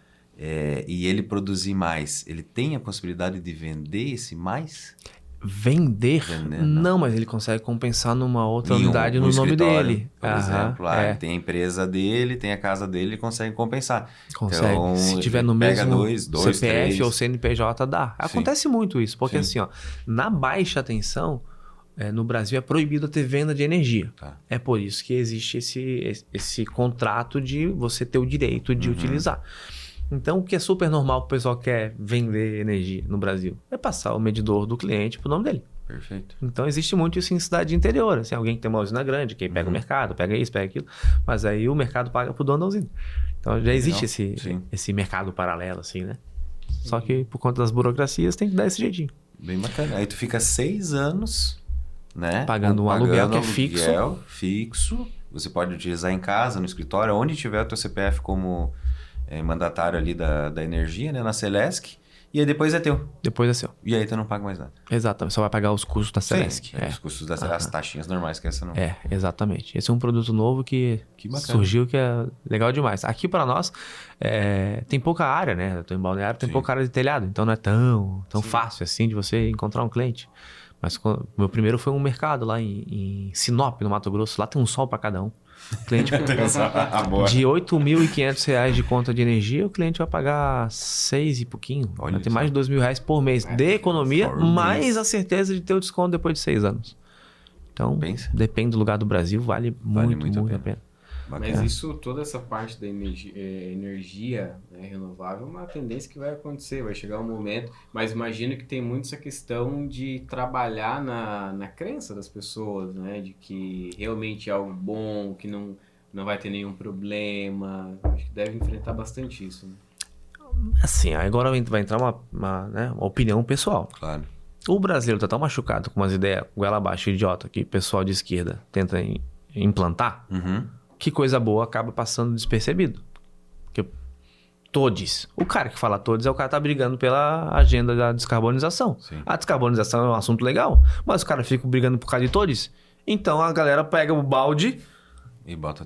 e ele produzir mais, ele tem a possibilidade de vender esse mais? Vender? Vender, não, mas ele consegue compensar numa outra Em unidade um no nome escritório, dele. por Aham, exemplo, lá, é. ele tem a empresa dele, tem a casa dele, ele consegue compensar. Consegue. Então, Se tiver no pega mesmo dois, CPF três. ou CNPJ, dá. Acontece muito isso, porque Sim. assim, ó, na baixa tensão, no Brasil é proibido ter venda de energia. Tá. É por isso que existe esse contrato de você ter o direito de utilizar. Então, o que é super normal para o pessoal que quer vender energia no Brasil é passar o medidor do cliente para o nome dele. Perfeito. Então, existe muito isso em cidade interior. Assim, alguém que tem uma usina grande, que aí pega o mercado, pega isso, pega aquilo. Mas aí o mercado paga pro dono da usina. Então, já existe esse mercado paralelo, assim, né? Só que por conta das burocracias tem que dar esse jeitinho. Bem bacana. Aí tu fica 6 anos, né? Pagando um aluguel que é fixo. Aluguel fixo. Você pode utilizar em casa, no escritório, onde tiver o teu CPF como mandatário ali da energia, né? Na Celesc. E aí depois é teu. Depois é seu. E aí tu não paga mais nada. Exatamente. Só vai pagar os custos da Celesc. Os custos as taxinhas normais que essa não. Exatamente. Esse é um produto novo que bacana. surgiu, que é legal demais. Aqui para nós tem pouca área, né? Eu tô em Balneário, tem pouca área de telhado. Então não é tão fácil assim de você encontrar um cliente. Mas meu primeiro foi um mercado lá em Sinop, no Mato Grosso. Lá tem um sol para cada um. O cliente de R$ 8.500 de conta de energia, o cliente vai pagar 6 e pouquinho. Olha Vai ter mais de R$ 2.000 por mês de economia, mais a certeza de ter o desconto depois de 6 anos. Então, depende do lugar do Brasil, vale muito a pena. Mas isso, toda essa parte da energia renovável é uma tendência que vai acontecer, vai chegar um momento, mas imagino que tem muito essa questão de trabalhar na crença das pessoas, né? De que realmente é algo bom, que não vai ter nenhum problema. Acho que deve enfrentar bastante isso, né? Assim, agora vai entrar uma opinião pessoal. Claro. O brasileiro tá tão machucado com umas ideias goela abaixo, idiota, que o pessoal de esquerda tenta implantar. Que coisa boa acaba passando despercebido. Porque todos. O cara que fala todos é o cara que tá brigando pela agenda da descarbonização. Sim. A descarbonização é um assunto legal, mas os caras ficam brigando por causa de todos. Então a galera pega o balde e bota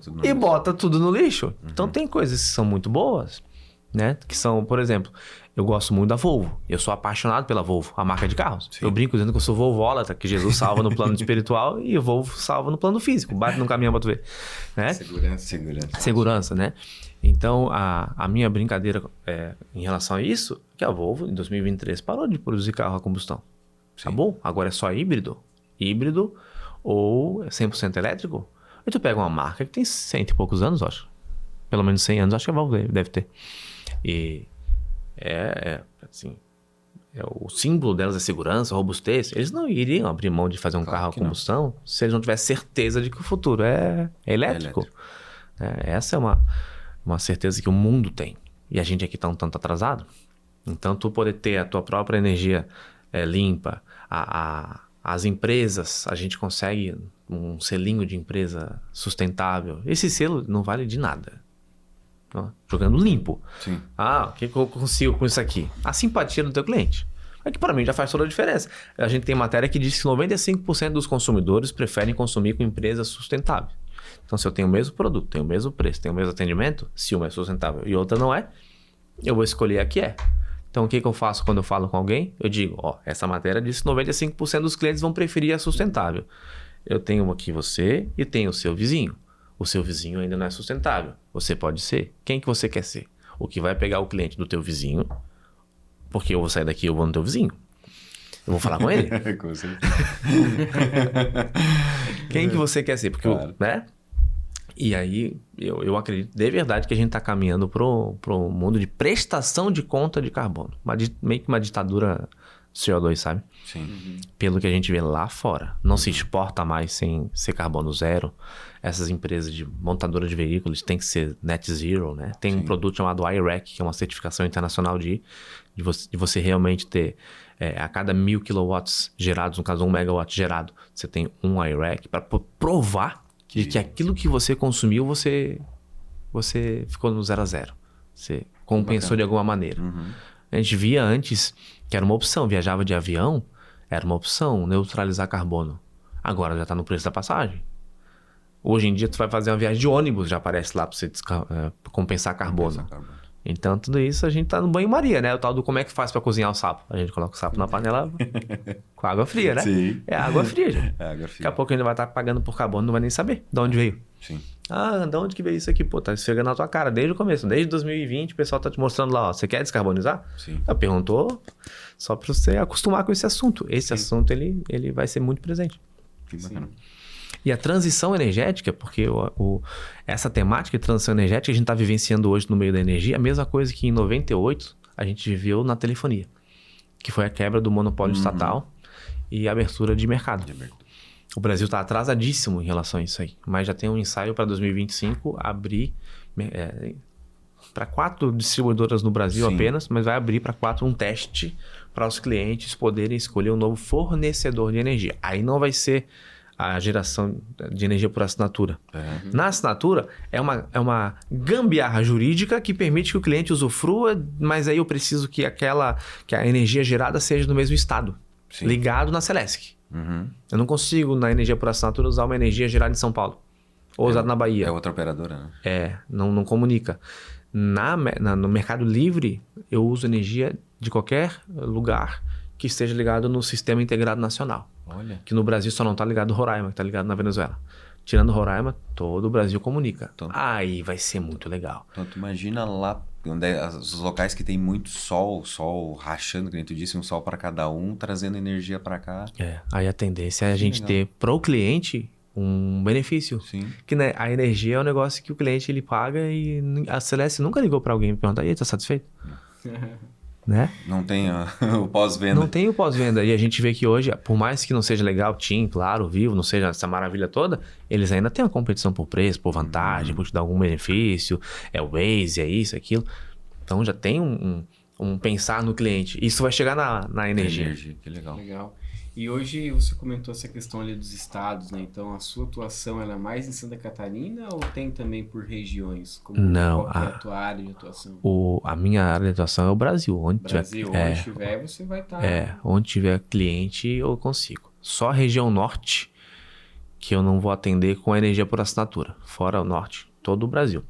tudo no lixo. Então tem coisas que são muito boas, né? Que são, por exemplo, eu gosto muito da Volvo. Eu sou apaixonado pela Volvo, a marca de carros. Sim. Eu brinco dizendo que eu sou volvólatra, que Jesus salva no plano espiritual e o Volvo salva no plano físico. Bate no caminhão pra tu ver. Né? Segurança, né? Então, a minha brincadeira em relação a isso, que a Volvo, em 2023, parou de produzir carro a combustão. Tá bom? Agora é só híbrido. Híbrido ou 100% elétrico. Aí tu pega uma marca que tem 100 e poucos anos, eu acho. Pelo menos 100 anos, acho que a Volvo deve ter. E assim, o símbolo delas é segurança, robustez. Eles não iriam abrir mão de fazer um carro a combustão se eles não tivessem certeza de que o futuro é elétrico. Essa é uma certeza que o mundo tem. E a gente aqui está um tanto atrasado. Então, tu poder ter a tua própria energia limpa, as empresas, a gente consegue um selinho de empresa sustentável. Esse selo não vale de nada. Jogando limpo. Sim. O que eu consigo com isso aqui? A simpatia do teu cliente. É que para mim já faz toda a diferença. A gente tem matéria que diz que 95% dos consumidores preferem consumir com empresas sustentáveis. Então, se eu tenho o mesmo produto, tenho o mesmo preço, tenho o mesmo atendimento, se uma é sustentável e outra não é, eu vou escolher a que é. Então, o que eu faço quando eu falo com alguém? Eu digo, essa matéria diz que 95% dos clientes vão preferir a sustentável. Eu tenho aqui você e tenho o seu vizinho. O seu vizinho ainda não é sustentável. Você pode ser. Quem que você quer ser? O que vai pegar o cliente do teu vizinho, porque eu vou sair daqui e eu vou no teu vizinho. Eu vou falar com ele. Com certeza. Quem que você quer ser? Porque, claro. né? E aí, eu acredito de verdade que a gente está caminhando pro mundo de prestação de conta de carbono. Meio que uma ditadura do CO2, sabe? Sim. Pelo que a gente vê lá fora. Não se exporta mais sem ser carbono zero. Essas empresas de montadora de veículos têm que ser net zero, né? Tem um produto chamado I-REC, que é uma certificação internacional de você realmente ter... a cada 1000 kilowatts gerados, no caso 1 megawatt gerado, você tem um I-REC para provar de que aquilo que você consumiu, você ficou no 0 a 0. Você compensou de alguma maneira. A gente via antes que era uma opção, viajava de avião, era uma opção neutralizar carbono. Agora já está no preço da passagem. Hoje em dia tu vai fazer uma viagem de ônibus, já aparece lá para você compensar carbono. Então tudo isso a gente tá no banho-maria, né? O tal do como é que faz para cozinhar o sapo. A gente coloca o sapo na panela com água fria, né? Sim. É água fria, gente. É água fria. Daqui a pouco a gente vai estar pagando por carbono, não vai nem saber de onde veio. Sim. Ah, de onde que veio isso aqui? Pô, tá esfregando na tua cara desde o começo. Desde 2020 o pessoal tá te mostrando lá, ó. Você quer descarbonizar? Sim. Ela perguntou só para você acostumar com esse assunto. Esse assunto, ele vai ser muito presente. Que bacana. E a transição energética, porque essa temática de transição energética a gente está vivenciando hoje no meio da energia, a mesma coisa que em 98 a gente viveu na telefonia, que foi a quebra do monopólio estatal e a abertura de mercado. O Brasil está atrasadíssimo em relação a isso aí, mas já tem um ensaio para 2025 abrir para 4 distribuidoras no Brasil apenas, mas vai abrir para 4 um teste para os clientes poderem escolher um novo fornecedor de energia. Aí não vai ser a geração de energia por assinatura. Na assinatura, é uma gambiarra jurídica que permite que o cliente usufrua, mas aí eu preciso que a energia gerada seja no mesmo estado, ligado na Celesc. Eu não consigo, na energia por assinatura, usar uma energia gerada em São Paulo, ou usada na Bahia. É outra operadora, né? Não comunica. No Mercado Livre, eu uso energia de qualquer lugar que esteja ligado no Sistema Integrado Nacional. Olha. Que no Brasil só não está ligado Roraima, que está ligado na Venezuela. Tirando Roraima, todo o Brasil comunica. Aí vai ser muito legal. Então, tu imagina lá, os locais que tem muito sol rachando, que nem tu disse, um sol para cada um, trazendo energia para cá. Aí a tendência é a gente ter para o cliente um benefício. Sim. Que né, a energia é um negócio que o cliente ele paga e a Celeste nunca ligou para alguém e perguntar, e aí, tá satisfeito? Né? Não tem o pós-venda. Não tem o pós-venda. E a gente vê que hoje, por mais que não seja legal, TIM, claro, Vivo, não seja essa maravilha toda, eles ainda têm uma competição por preço, por vantagem, por te dar algum benefício, é o Waze, é isso, aquilo. Então já tem um pensar no cliente. Isso vai chegar na energia. Que legal. Legal. E hoje você comentou essa questão ali dos estados, né? Então a sua atuação ela é mais em Santa Catarina ou tem também por regiões? Não. Qual que é a tua área de atuação? A minha área de atuação é o Brasil. Onde onde tiver, você vai estar... onde tiver cliente eu consigo. Só a região norte que eu não vou atender com a energia por assinatura. Fora o norte, todo o Brasil.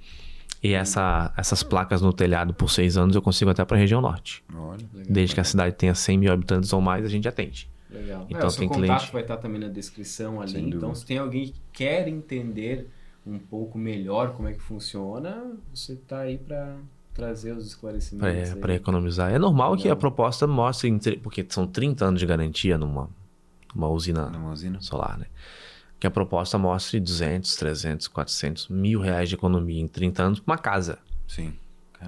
E essas placas no telhado por 6 anos eu consigo até para a região norte. Olha. Legal. Desde que a cidade tenha 100 mil habitantes ou mais, a gente atende. Legal. Então o seu tem contato cliente... vai estar também na descrição ali. Sem Então, dúvida. se tem alguém que quer entender um pouco melhor como é que funciona, você está aí para trazer os esclarecimentos. Para economizar. É normal que a proposta mostre, porque são 30 anos de garantia numa usina solar, né? Que a proposta mostre 200, 300, 400 mil reais de economia em 30 anos para uma casa. Sim.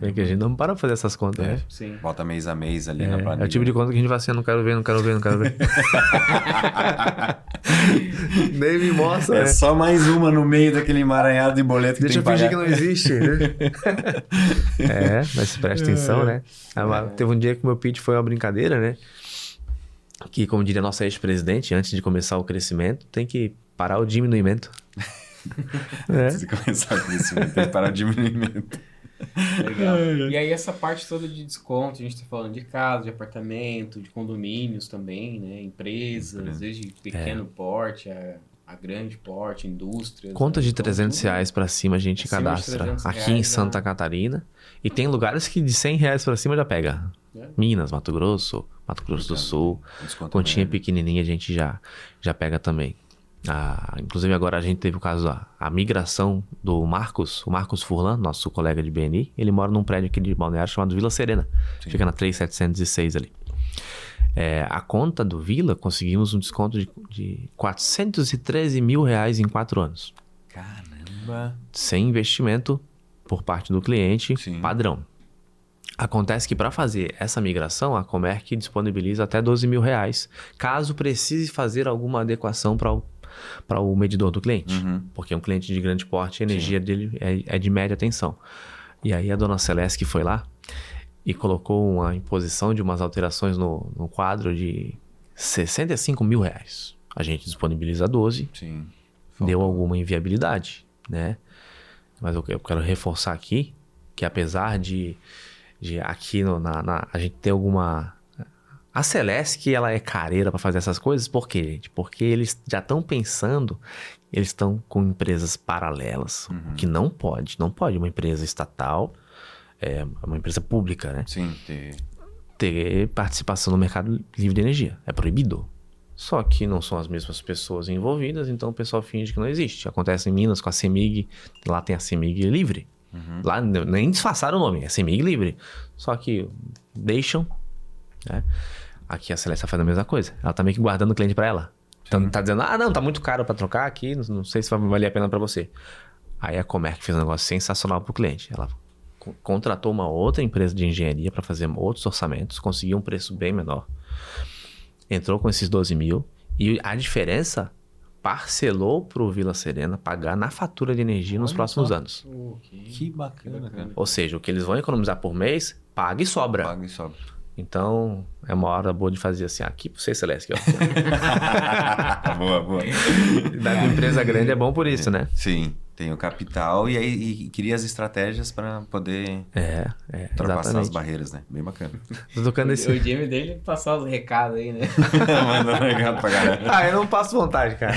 É que a gente não para fazer essas contas, né? Sim. Bota mês a mês ali na planilha. É o tipo de conta que a gente vai assim, não quero ver. Nem me mostra, É né? só mais uma no meio daquele emaranhado de boleto que Deixa eu tem que fingir que pagar. não existe, né? Mas presta atenção, né? Teve um dia que o meu pitch foi uma brincadeira, né? Que, como diria nossa ex-presidente, antes de começar o crescimento, tem que parar o diminuimento. Antes de começar o crescimento, tem que parar o diminuimento. Legal. E aí essa parte toda de desconto, a gente está falando de casa, de apartamento, de condomínios também, né? Empresas, desde pequeno porte a grande porte, indústrias. Contas né? de R$300 para cima a gente acima de cadastra R$300 aqui em Santa Catarina. E tem lugares que de R$100 para cima já pega. Minas, Mato Grosso do Sul. Continha pequenininha a gente já pega também. Inclusive agora a gente teve o caso a migração do Marcos, o Marcos Furlan, nosso colega de BNI. Ele mora num prédio aqui de Balneário chamado Vila Serena. Sim. Fica na 3706 ali. A conta do Vila, conseguimos um desconto de R$413 mil em 4 anos. Caramba! sem investimento por parte do cliente padrão. Acontece que para fazer essa migração, a Comerc disponibiliza até R$12 mil, caso precise fazer alguma adequação para o medidor do cliente. Porque um cliente de grande porte, a energia dele é de média tensão. E aí a dona Celeste que foi lá e colocou uma imposição de umas alterações no quadro de R$65 mil. A gente disponibiliza 12, deu alguma inviabilidade, né? Mas eu quero reforçar aqui que apesar de aqui a gente ter alguma... A Celeste, que ela é careira para fazer essas coisas, por quê, gente? Porque eles já estão pensando, eles estão com empresas paralelas, o que não pode uma empresa estatal, uma empresa pública, né? Sim, ter participação no mercado livre de energia, é proibido. Só que não são as mesmas pessoas envolvidas, então o pessoal finge que não existe. Acontece em Minas com a CEMIG, lá tem a CEMIG livre. Lá nem disfarçaram o nome, é CEMIG livre. Só que deixam, né? Aqui a Celeste tá fazendo a mesma coisa. Ela tá meio que guardando o cliente para ela. Então tá dizendo, não, tá muito caro para trocar aqui, não sei se vai valer a pena para você. Aí a Comerc fez um negócio sensacional pro cliente. Ela contratou uma outra empresa de engenharia para fazer outros orçamentos, conseguiu um preço bem menor. Entrou com esses 12 mil e a diferença parcelou pro Vila Serena pagar na fatura de energia nos próximos anos. Que bacana, cara. Ou seja, o que eles vão economizar por mês, paga e sobra. Então, é uma hora boa de fazer assim, aqui pra você, Celeste. Boa. Da empresa grande é bom por isso, né? Sim, tem o capital e cria as estratégias para poder ultrapassar as barreiras, né? Bem bacana. Tô tocando esse... O Jimmy dele passar os recados aí, né? Mandando recado pra galera. Eu não passo vontade, cara.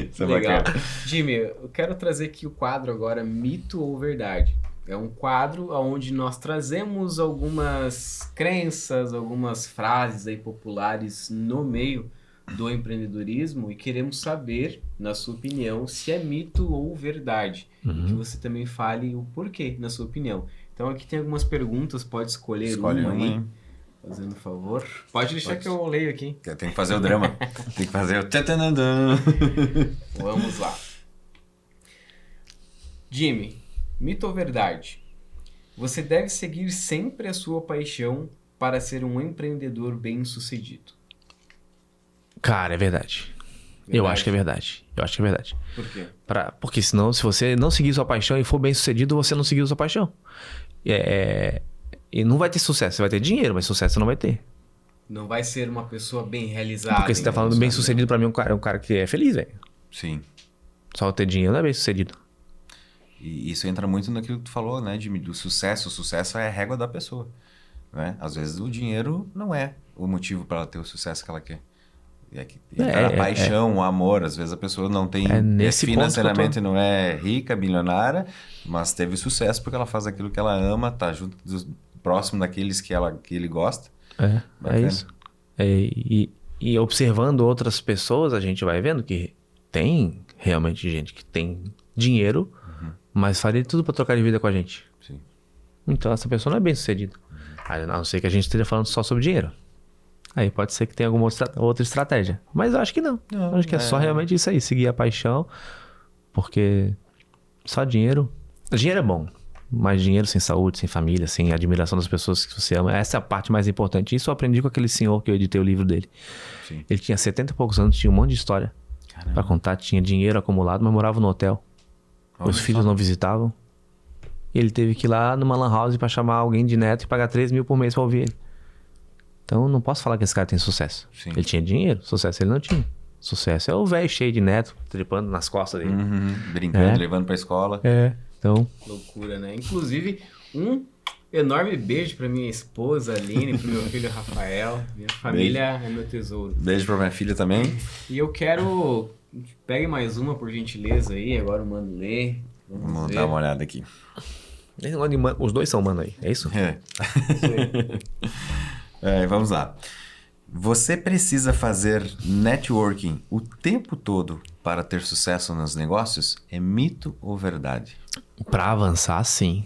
Isso é legal. bacana. Jimmy, eu quero trazer aqui o quadro agora, Mito ou Verdade. É um quadro onde nós trazemos algumas crenças, algumas frases aí populares no meio do empreendedorismo e queremos saber, na sua opinião, se é mito ou verdade. E que você também fale o porquê, na sua opinião. Então aqui tem algumas perguntas, pode escolher uma aí. Fazendo favor. Pode deixar que eu leio aqui. Tem que fazer o drama. Tem que fazer o... Vamos lá. Jimmy, mito ou verdade? Você deve seguir sempre a sua paixão para ser um empreendedor bem-sucedido. Cara, é verdade. Eu acho que é verdade. Por quê? Porque senão, se você não seguir sua paixão e for bem-sucedido, você não seguiu sua paixão. E não vai ter sucesso. Você vai ter dinheiro, mas sucesso você não vai ter. Não vai ser uma pessoa bem realizada. Porque você tá falando bem-sucedido pra mim, é um cara que é feliz, velho. Sim. Só ter dinheiro não é bem-sucedido. E isso entra muito naquilo que tu falou, né, Jimmy, do sucesso. O sucesso é a régua da pessoa, né? Às vezes o dinheiro não é o motivo para ela ter o sucesso que ela quer. A paixão, o amor. Às vezes a pessoa não tem... financeiramente não é rica, bilionária, mas teve sucesso porque ela faz aquilo que ela ama, tá junto próximo daqueles que ele gosta. É isso. E observando outras pessoas, a gente vai vendo que tem realmente gente que tem dinheiro, mas faria tudo para trocar de vida com a gente. Sim. Então essa pessoa não é bem sucedida. A não ser que a gente esteja falando só sobre dinheiro. Aí pode ser que tenha alguma outra estratégia. Mas eu acho que não. Acho que é só realmente isso aí, seguir a paixão. Porque só dinheiro... Dinheiro é bom, mas dinheiro sem saúde, sem família, sem admiração das pessoas que você ama, essa é a parte mais importante. Isso eu aprendi com aquele senhor que eu editei o livro dele. Sim. Ele tinha 70 e poucos anos, tinha um monte de história pra contar, tinha dinheiro acumulado, mas morava no hotel. Os filhos não visitavam. E ele teve que ir lá numa lan house pra chamar alguém de neto e pagar 3 mil por mês pra ouvir ele. Então não posso falar que esse cara tem sucesso. Sim. Ele tinha dinheiro, sucesso ele não tinha. Sucesso é o velho cheio de neto, tripando nas costas dele. Brincando, levando pra escola. Então... Loucura, né? Inclusive, um enorme beijo pra minha esposa, Aline, pro meu filho, Rafael. Minha família é meu tesouro. Beijo pra minha filha também. E eu quero... Pegue mais uma, por gentileza, aí. Agora o Mano lê. Vamos dar uma olhada aqui. Os dois são mano aí, é isso? Vamos lá. Você precisa fazer networking o tempo todo para ter sucesso nos negócios? É mito ou verdade? Pra avançar, sim.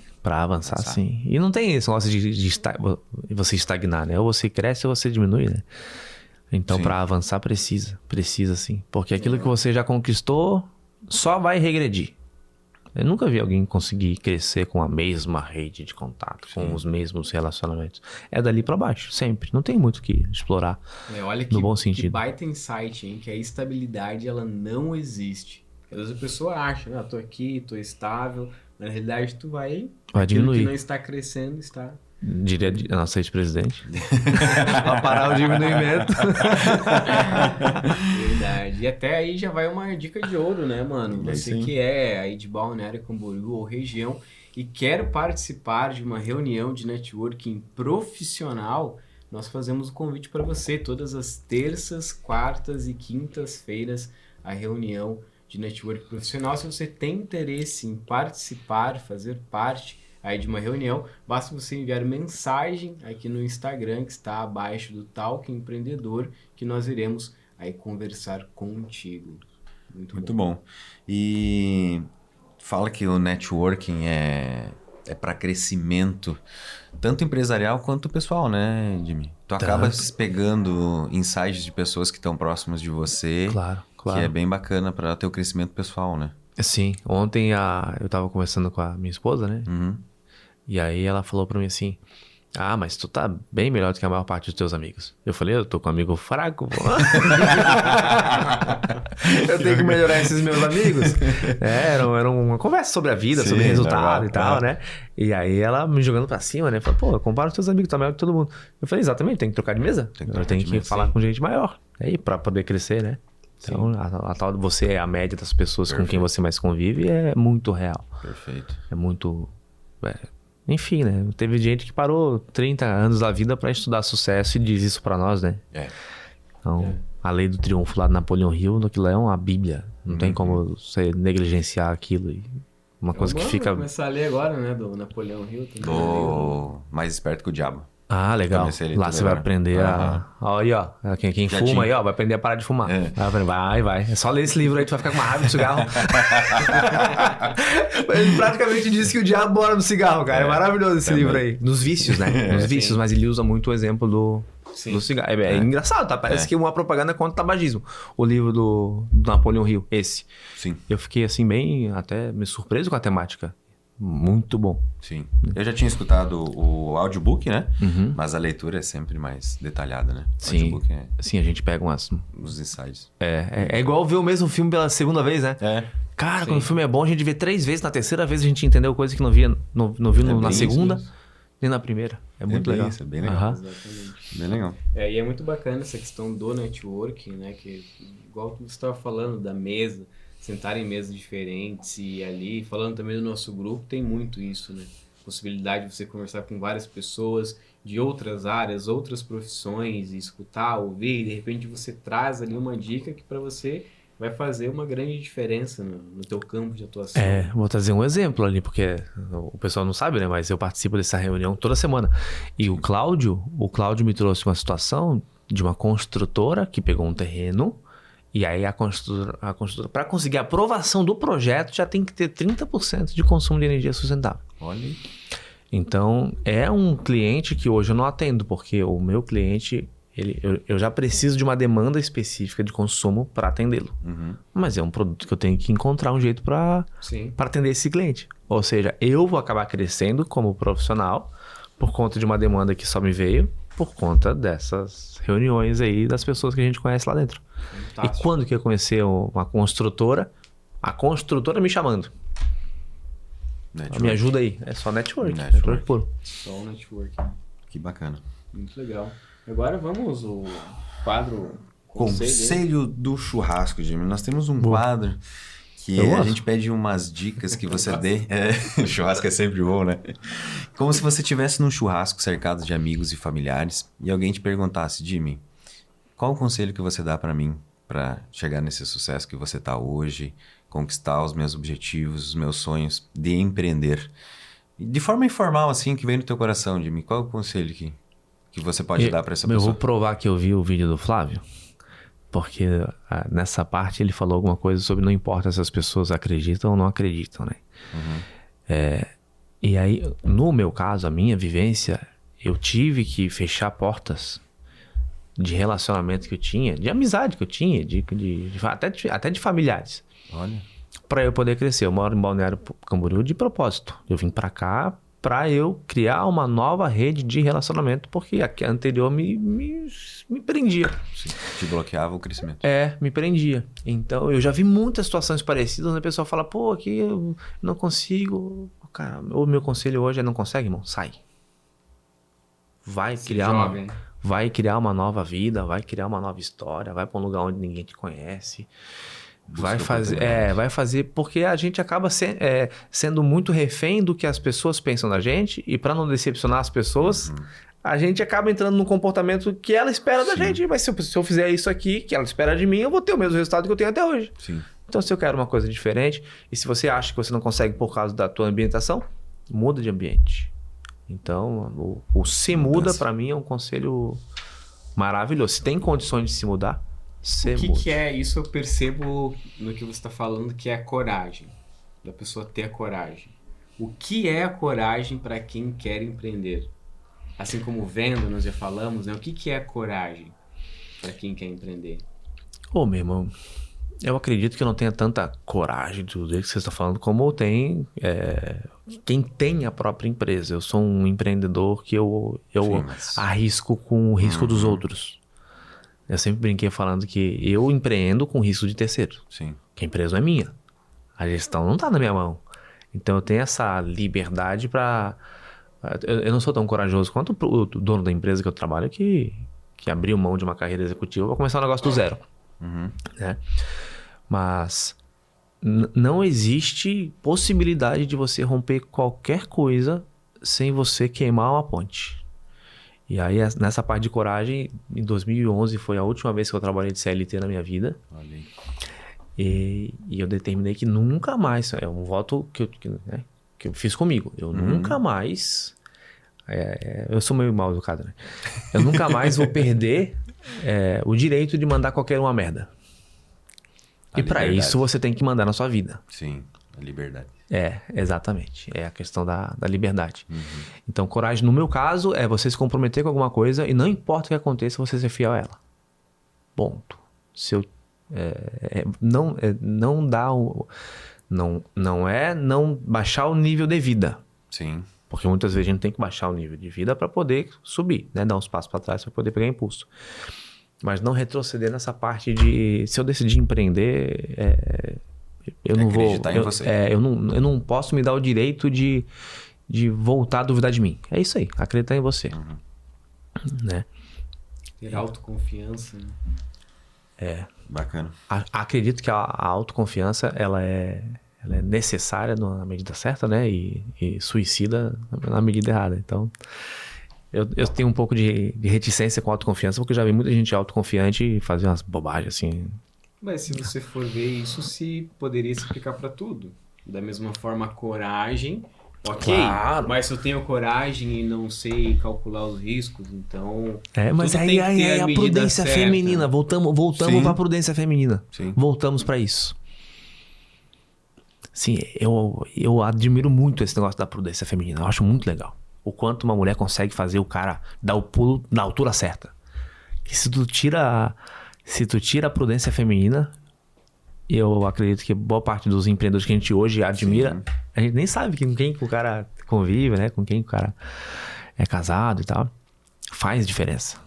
Sim. E não tem esse negócio de você estagnar, né? Ou você cresce ou você diminui, né? Então, para avançar, precisa sim. Porque aquilo que você já conquistou, só vai regredir. Eu nunca vi alguém conseguir crescer com a mesma rede de contato, com os mesmos relacionamentos. É dali pra baixo, sempre. Não tem muito o que explorar, Olha no bom que sentido. baita insight, hein? Que a estabilidade, ela não existe. Às vezes a pessoa acha, tô aqui, tô estável. Mas na realidade, tu vai aquilo diminuir. que não está crescendo, está... Diria a nossa ex-presidente. Pra parar o diminuimento. Verdade. E até aí já vai uma dica de ouro, né, mano? Você que é aí de Balneário Camboriú ou região e quer participar de uma reunião de networking profissional, nós fazemos o convite para você todas as terças, quartas e quintas-feiras, a reunião de networking profissional. Se você tem interesse em participar, fazer parte aí de uma reunião, basta você enviar mensagem aqui no Instagram, que está abaixo do Talk Empreendedor, que nós iremos aí conversar contigo. Muito bom. E fala que o networking é para crescimento, tanto empresarial quanto pessoal, né, Jimmy? Tu acaba pegando insights de pessoas que estão próximas de você, Claro. que é bem bacana para teu crescimento pessoal, né? Sim, ontem eu tava conversando com a minha esposa, né? E aí ela falou pra mim assim, mas tu tá bem melhor do que a maior parte dos teus amigos. Eu falei, eu tô com um amigo fraco, pô. Eu tenho que melhorar esses meus amigos. Era uma conversa sobre a vida, sobre resultado e tal, né? E aí ela me jogando pra cima, né? Falou, pô, compara os teus amigos, tá melhor que todo mundo. Eu falei, exatamente, tem que trocar de mesa. Eu tenho que falar com gente maior. Aí, pra poder crescer, né? Então, a tal de você é a média das pessoas com quem você mais convive é muito real. Perfeito. É muito... Enfim, né? Teve gente que parou 30 anos da vida pra estudar sucesso e diz isso pra nós, né? Então, a lei do triunfo lá de Napoleão Hill, aquilo é uma bíblia. Não tem como você negligenciar aquilo. Uma coisa que fica... Vou começar a ler agora, né? Do Napoleão Hill. Mais esperto que o diabo. Legal. Lá você vai aprender Aí, ó. Quem fuma aí, ó, vai aprender a parar de fumar. Vai. É só ler esse livro aí, tu vai ficar com uma raiva do cigarro. Ele praticamente disse que o diabo mora no cigarro, cara. É maravilhoso esse livro aí. Nos vícios, né? Nos vícios, mas ele usa muito o exemplo do cigarro. É engraçado, tá? Parece que uma propaganda contra o tabagismo. O livro do Napoleão Hill, esse. Sim. Eu fiquei assim, bem até me surpreso com a temática. Muito bom. Sim. Eu já tinha escutado o audiobook, né? Mas a leitura é sempre mais detalhada, né? O audiobook Sim, a gente pega os insights. É igual ver o mesmo filme pela segunda vez, né? Cara, quando o filme é bom, a gente vê 3 vezes. Na terceira vez a gente entendeu coisa que não viu na segunda, nem na primeira. É muito legal. Isso, é bem legal. Exatamente. Bem legal. E é muito bacana essa questão do networking, né? Que, igual você estava falando da mesa, sentar em mesas diferentes e ali, falando também do nosso grupo, tem muito isso, né? Possibilidade de você conversar com várias pessoas de outras áreas, outras profissões, e escutar, ouvir, e de repente você traz ali uma dica que para você vai fazer uma grande diferença no teu campo de atuação. Vou trazer um exemplo ali, porque o pessoal não sabe, né? Mas eu participo dessa reunião toda semana. E o Cláudio me trouxe uma situação de uma construtora que pegou um terreno. E aí a construtora para conseguir a aprovação do projeto, já tem que ter 30% de consumo de energia sustentável. Olha aí. Então, é um cliente que hoje eu não atendo, porque o meu cliente, eu já preciso de uma demanda específica de consumo para atendê-lo. Mas é um produto que eu tenho que encontrar um jeito para atender esse cliente. Ou seja, eu vou acabar crescendo como profissional por conta de uma demanda que só me veio por conta dessas reuniões aí das pessoas que a gente conhece lá dentro. Fantástico. E quando que eu conheci uma construtora, a construtora me chamando. Me ajuda aí. É só network puro. Só o network. Que bacana. Muito legal. Agora vamos ao quadro Conselho do Churrasco, Jimmy. Nós temos um quadro que a gente pede umas dicas que você dê. O churrasco é sempre bom, né? Como se você estivesse num churrasco cercado de amigos e familiares e alguém te perguntasse, Jimmy, qual o conselho que você dá para mim para chegar nesse sucesso que você tá hoje, conquistar os meus objetivos, os meus sonhos de empreender? De forma informal, assim, que vem no teu coração, Jimmy, qual é o conselho que você pode dar para essa pessoa? Eu vou provar que eu vi o vídeo do Flávio, porque nessa parte ele falou alguma coisa sobre não importa se as pessoas acreditam ou não acreditam, né? E aí, no meu caso, a minha vivência, eu tive que fechar portas de relacionamento que eu tinha, de amizade que eu tinha, até de familiares. Olha. para eu poder crescer. Eu moro em Balneário Camboriú de propósito. Eu vim para cá para eu criar uma nova rede de relacionamento, porque a anterior me prendia. Sim, te bloqueava o crescimento. Me prendia. Então, eu já vi muitas situações parecidas, onde a pessoa fala, pô, aqui eu não consigo. Cara, o meu conselho hoje é não consegue, irmão? Sai. Vai criar uma nova vida, vai criar uma nova história, vai para um lugar onde ninguém te conhece. Vai fazer, porque a gente acaba sendo muito refém do que as pessoas pensam da gente, e para não decepcionar as pessoas, a gente acaba entrando num comportamento que ela espera da gente. Mas se eu fizer isso aqui, que ela espera de mim, eu vou ter o mesmo resultado que eu tenho até hoje. Sim. Então, se eu quero uma coisa diferente, e se você acha que você não consegue por causa da tua ambientação, muda de ambiente. Então, o se muda, para mim, é um conselho maravilhoso. Se tem condições de se mudar, o que é isso? Eu percebo no que você está falando, que é a coragem, da pessoa ter a coragem. O que é a coragem para quem quer empreender? Assim como venda, nós já falamos, né? O que é a coragem para quem quer empreender? Meu irmão, eu acredito que eu não tenha tanta coragem de tudo isso que você está falando, como tem quem tem a própria empresa. Eu sou um empreendedor que eu arrisco com o risco dos outros. Eu sempre brinquei falando que eu empreendo com risco de terceiro. Sim. Que a empresa não é minha. A gestão não está na minha mão. Então eu tenho essa liberdade para... Eu não sou tão corajoso quanto o dono da empresa que eu trabalho, que abriu mão de uma carreira executiva para começar um negócio do zero. Né? Mas não existe possibilidade de você romper qualquer coisa sem você queimar uma ponte. E aí, nessa parte de coragem, em 2011 foi a última vez que eu trabalhei de CLT na minha vida. Olha aí. E eu determinei que nunca mais, é um voto que eu fiz comigo, eu nunca mais, eu sou meio mal educado, né? Eu nunca mais vou perder o direito de mandar qualquer uma merda. E para isso você tem que mandar na sua vida. Sim, a liberdade. Exatamente. É a questão da liberdade. Então, coragem, no meu caso, é você se comprometer com alguma coisa e não importa o que aconteça, você ser fiel a ela. Ponto. Se eu não baixar o nível de vida. Sim. Porque muitas vezes a gente tem que baixar o nível de vida para poder subir, né? Dar uns passos para trás para poder pegar impulso. Mas não retroceder nessa parte de... Se eu decidir empreender, eu não vou... Acreditar em você. Eu não posso me dar o direito de voltar a duvidar de mim. É isso aí, acreditar em você. Né? Ter autoconfiança, né? Bacana. Acredito que a autoconfiança, ela é necessária na medida certa, né? E suicida na medida errada. Então, eu tenho um pouco de reticência com autoconfiança, porque eu já vi muita gente autoconfiante fazer umas bobagens assim. Mas se você for ver, isso poderia se aplicar para tudo. Da mesma forma, a coragem, ok, claro. Mas se eu tenho coragem e não sei calcular os riscos, então... mas aí a prudência certa. Feminina, voltamos para a prudência feminina. Sim. Voltamos para isso. Sim, eu admiro muito esse negócio da prudência feminina, eu acho muito legal. O quanto uma mulher consegue fazer o cara dar o pulo na altura certa. E se tu tira a prudência feminina, eu acredito que boa parte dos empreendedores que a gente hoje admira, sim, a gente nem sabe com quem o cara convive, né? Com quem o cara é casado e tal. Faz diferença.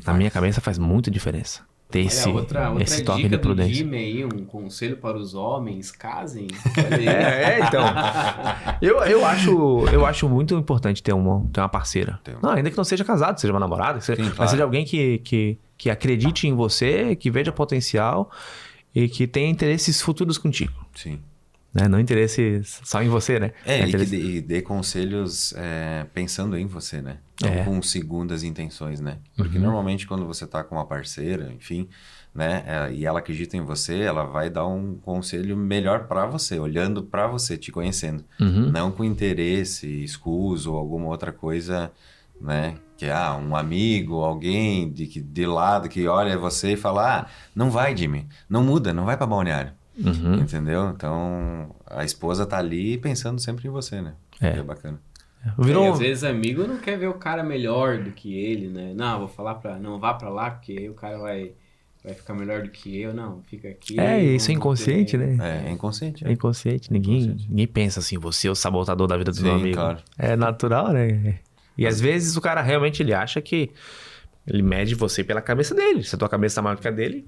Na minha cabeça faz muita diferença. Ter esse toque de prudência. Do Jimmy aí, um conselho para os homens, casem. Então. Eu acho muito importante ter uma parceira. Não, ainda que não seja casado, seja uma namorada, mas seja alguém que acredite em você, que veja potencial e que tenha interesses futuros contigo. Sim. Né? Não interesses só em você, né? E dê conselhos pensando em você, né? Não com segundas intenções, né? Porque normalmente quando você tá com uma parceira, enfim, né? E ela acredita em você, ela vai dar um conselho melhor para você, olhando para você, te conhecendo. Não com interesse escuso ou alguma outra coisa, né? Que um amigo, alguém de lado que olha você e fala, não vai, Jimmy, não muda, não vai para Balneário. Entendeu? Então, a esposa tá ali pensando sempre em você, né? É bacana. Às vezes amigo não quer ver o cara melhor do que ele, né? Não, vou falar não vá pra lá, porque aí o cara vai vai ficar melhor do que eu, não, fica aqui. Isso é inconsciente, né? É inconsciente. É inconsciente. Ninguém pensa assim, você é o sabotador da vida do meu amigo. Claro. É natural, né? E às vezes o cara realmente ele acha que ele mede você pela cabeça dele. Se a tua cabeça tá maior que a dele,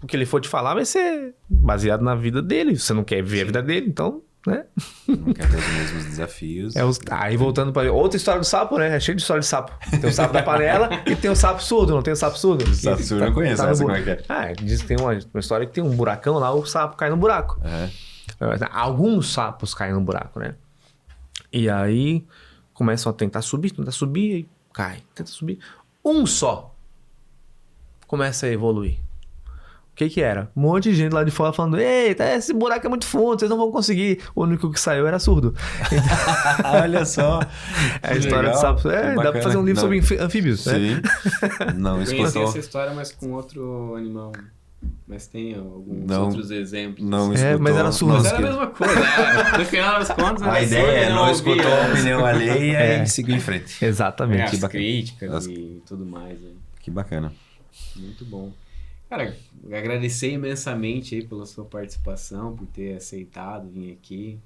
o que ele for te falar vai ser baseado na vida dele. Você não quer ver a vida dele, então, né? Não quer ter os mesmos desafios. Aí voltando para outra história do sapo, né? É cheio de história de sapo. Tem o sapo da panela e tem o sapo surdo, não tem o sapo surdo? O sapo surdo eu não conheço, essa como é que é? Diz que tem uma história que tem um buracão lá, o sapo cai no buraco. Alguns sapos caem no buraco, né? E aí começam a tentar subir e cai, tenta subir. Um só começa a evoluir. O que era? Um monte de gente lá de fora falando: eita, esse buraco é muito fundo, vocês não vão conseguir. O único que saiu era surdo. Olha só. É a história de sapos. Dá pra fazer um livro sobre anfíbios, né? Sim. Não escutou. Conheci essa escutou. história, mas com outro animal. Mas tem alguns Não, outros exemplos. Não escutou. Mas era surdo. Mas era a mesma coisa. No final das contas, A ideia é não escutou a opinião alheia e seguir em frente. Exatamente. As críticas e tudo mais. Né? Que bacana. Muito bom. Cara, agradecer imensamente aí pela sua participação, por ter aceitado vir aqui,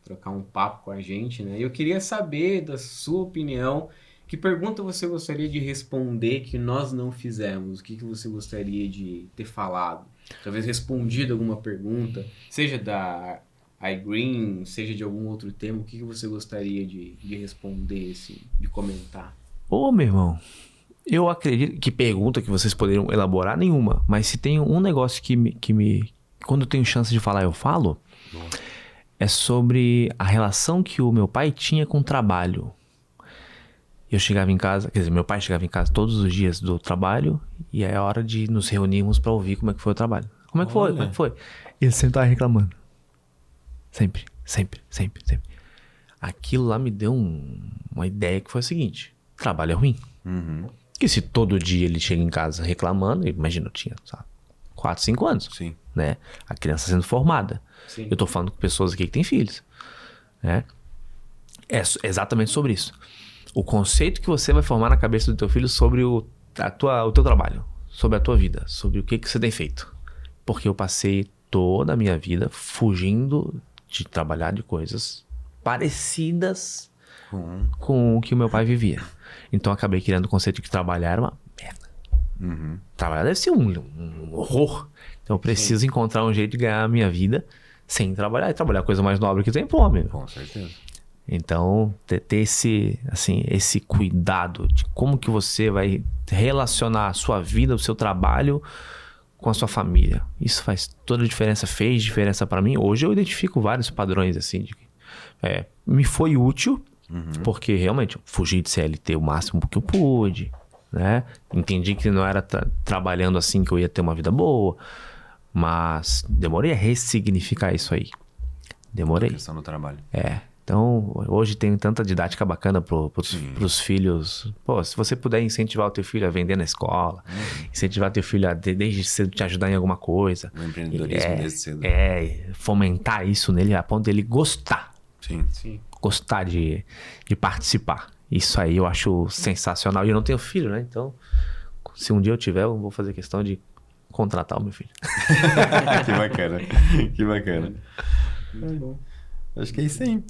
trocar um papo com a gente, né? Eu queria saber da sua opinião, que pergunta você gostaria de responder que nós não fizemos? O que você gostaria de ter falado? Talvez respondido alguma pergunta, seja da iGreen, seja de algum outro tema, o que você gostaria de responder, assim, de comentar? Ô, meu irmão, eu acredito que pergunta que vocês poderiam elaborar nenhuma, mas se tem um negócio que me quando eu tenho chance de falar, eu falo, é sobre a relação que o meu pai tinha com o trabalho. Eu chegava em casa, quer dizer, meu pai chegava em casa todos os dias do trabalho e é a hora de nos reunirmos para ouvir como é que foi o trabalho. Como é que foi? Como é que foi? E ele sempre tava reclamando. Sempre. Aquilo lá me deu uma ideia que foi a seguinte: trabalho é ruim. Uhum. Que se todo dia ele chega em casa reclamando, imagina, eu tinha, sabe, 4, 5 anos. Sim. Né? A criança sendo formada. Sim. Eu tô falando com pessoas aqui que têm filhos. Né? É exatamente sobre isso. O conceito que você vai formar na cabeça do teu filho sobre o teu trabalho, sobre a tua vida, sobre o que você tem feito. Porque eu passei toda a minha vida fugindo de trabalhar de coisas parecidas com o que o meu pai vivia. Então eu acabei criando o conceito de que trabalhar era uma merda. Uhum. Trabalhar deve ser um horror. Então eu preciso encontrar um jeito de ganhar a minha vida sem trabalhar. E trabalhar é a coisa mais nobre que tem, homem. Com certeza. Então, ter esse cuidado de como que você vai relacionar a sua vida, o seu trabalho com a sua família. Isso faz toda a diferença, fez diferença para mim. Hoje eu identifico vários padrões assim. Me foi útil, porque realmente eu fugi de CLT o máximo que eu pude, né? Entendi que não era trabalhando assim que eu ia ter uma vida boa, mas demorei a ressignificar isso aí. Demorei. A questão do trabalho. Então, hoje tem tanta didática bacana pros filhos. Pô, se você puder incentivar o teu filho a vender na escola, incentivar o teu filho a desde cedo te ajudar em alguma coisa. O empreendedorismo desde cedo. Fomentar isso nele a ponto dele gostar. Sim. Gostar de participar. Isso aí eu acho sensacional. E eu não tenho filho, né? Então, se um dia eu tiver, eu vou fazer questão de contratar o meu filho. Que bacana. Muito bom. Acho que é isso aí.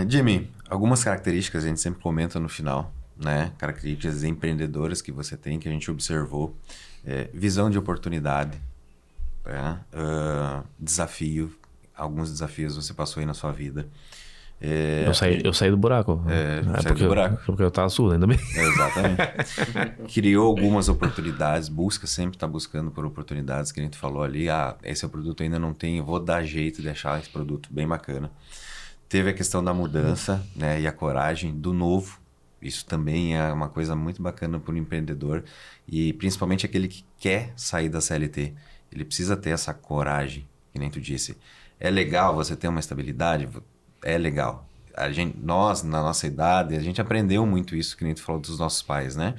Jimmy, algumas características a gente sempre comenta no final, né? Características empreendedoras que você tem, que a gente observou. Visão de oportunidade, desafio. Alguns desafios você passou aí na sua vida. Eu saí do buraco. Porque eu tava surdo, ainda bem. Exatamente. Criou algumas oportunidades, sempre tá buscando por oportunidades, que a gente falou ali, esse é o produto ainda não tem, eu vou dar jeito de achar esse produto bem bacana. Teve a questão da mudança, né, e a coragem do novo. Isso também é uma coisa muito bacana para o empreendedor, e principalmente aquele que quer sair da CLT. Ele precisa ter essa coragem, que nem tu disse. É legal você ter uma estabilidade? É legal. Nós, na nossa idade, a gente aprendeu muito isso, que nem tu falou dos nossos pais, né?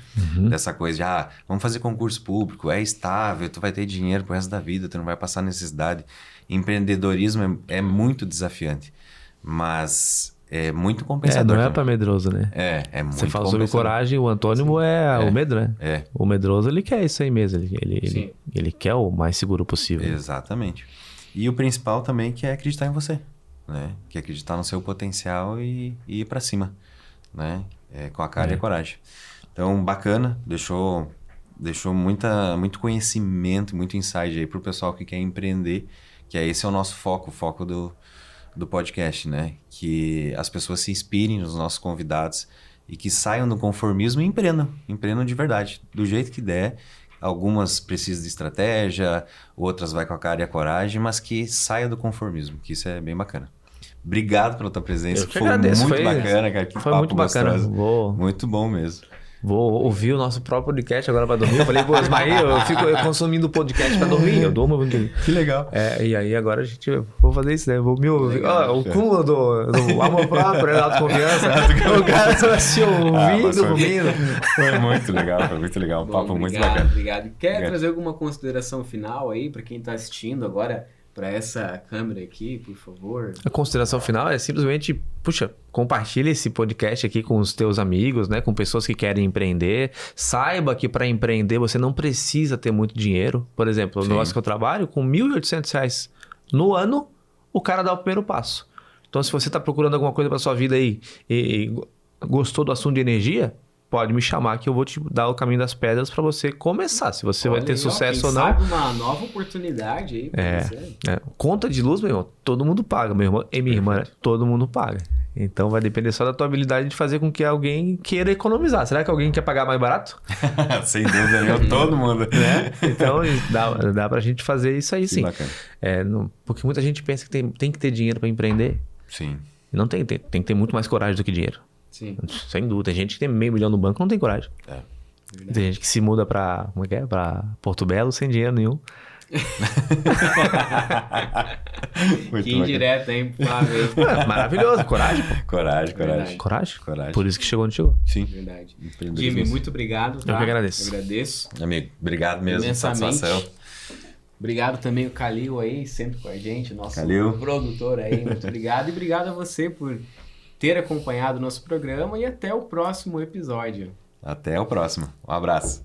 Dessa coisa de, vamos fazer concurso público, é estável, tu vai ter dinheiro pro resto da vida, tu não vai passar necessidade. Empreendedorismo é muito desafiante, mas é muito compensador. Não é também. pra medroso, né? É muito Você fala sobre compensador. coragem, o antônimo é o medo, né? É, O medroso, ele quer isso aí mesmo. Ele quer o mais seguro possível. exatamente. E o principal também que é acreditar em você, né? Que é acreditar no seu potencial e ir pra cima, né? Com a cara e a coragem. Então, bacana, deixou muito conhecimento, muito insight aí pro pessoal que quer empreender, que esse é o nosso foco, o foco do podcast, né? Que as pessoas se inspirem nos nossos convidados e que saiam do conformismo e empreendam de verdade, do jeito que der. Algumas precisam de estratégia, outras vai com a cara e a coragem, mas que saia do conformismo, que isso é bem bacana. Obrigado pela tua presença, Eu que foi agradeço, muito bacana, cara, que foi papo muito bacana. gostoso. Muito bom mesmo. Vou ouvir o nosso próprio podcast agora pra dormir. Eu falei, pô, Ismael, eu fico consumindo o podcast pra dormir. Eu durmo. Que legal. E aí agora vou fazer isso, né? Vou me ouvir. O cúmulo do amor próprio, da autoconfiança. O cara vai se ouvir dormindo. Foi muito legal. Um Bom, papo muito obrigado, bacana. Obrigado. Quer trazer alguma consideração final aí pra quem tá assistindo agora pra essa câmera aqui, por favor? A consideração final é simplesmente, puxa, compartilha esse podcast aqui com os teus amigos, né? Com pessoas que querem empreender. Saiba que para empreender você não precisa ter muito dinheiro. Por exemplo, no negócio que eu trabalho, com R$ 1.800 no ano, o cara dá o primeiro passo. Então, se você está procurando alguma coisa para sua vida aí e gostou do assunto de energia, pode me chamar que eu vou te dar o caminho das pedras para você começar. Se você vai ter sucesso ou não. Sabe uma nova oportunidade aí pra você. Conta de luz, meu irmão, todo mundo paga. Meu irmão e minha irmã, todo mundo paga. Então vai depender só da tua habilidade de fazer com que alguém queira economizar. Será que alguém quer pagar mais barato? Sem dúvida nenhuma, todo mundo. Então dá pra gente fazer isso aí, sim. Bacana. Porque muita gente pensa que tem que ter dinheiro para empreender. Sim. Não tem que ter muito mais coragem do que dinheiro. Sim. Sem dúvida. Tem gente que tem R$500 mil no banco e não tem coragem. Verdade. Tem gente que se muda pra Porto Belo sem dinheiro nenhum. Muito Que indireta, hein, Flávio? Maravilhoso. Coragem, pô. Coragem. Coragem. Coragem. Por isso que chegou onde chegou. Sim. Verdade. Empreendedorismo. Jimmy, muito obrigado. Tá? Eu que agradeço. Agradeço. Amigo, obrigado mesmo. Imensamente. Satisfação. Obrigado também o Calil aí, sempre com a gente, nosso Calil. produtor aí. Muito obrigado. E obrigado a você por ter acompanhado o nosso programa e até o próximo episódio. Até o próximo. Um abraço.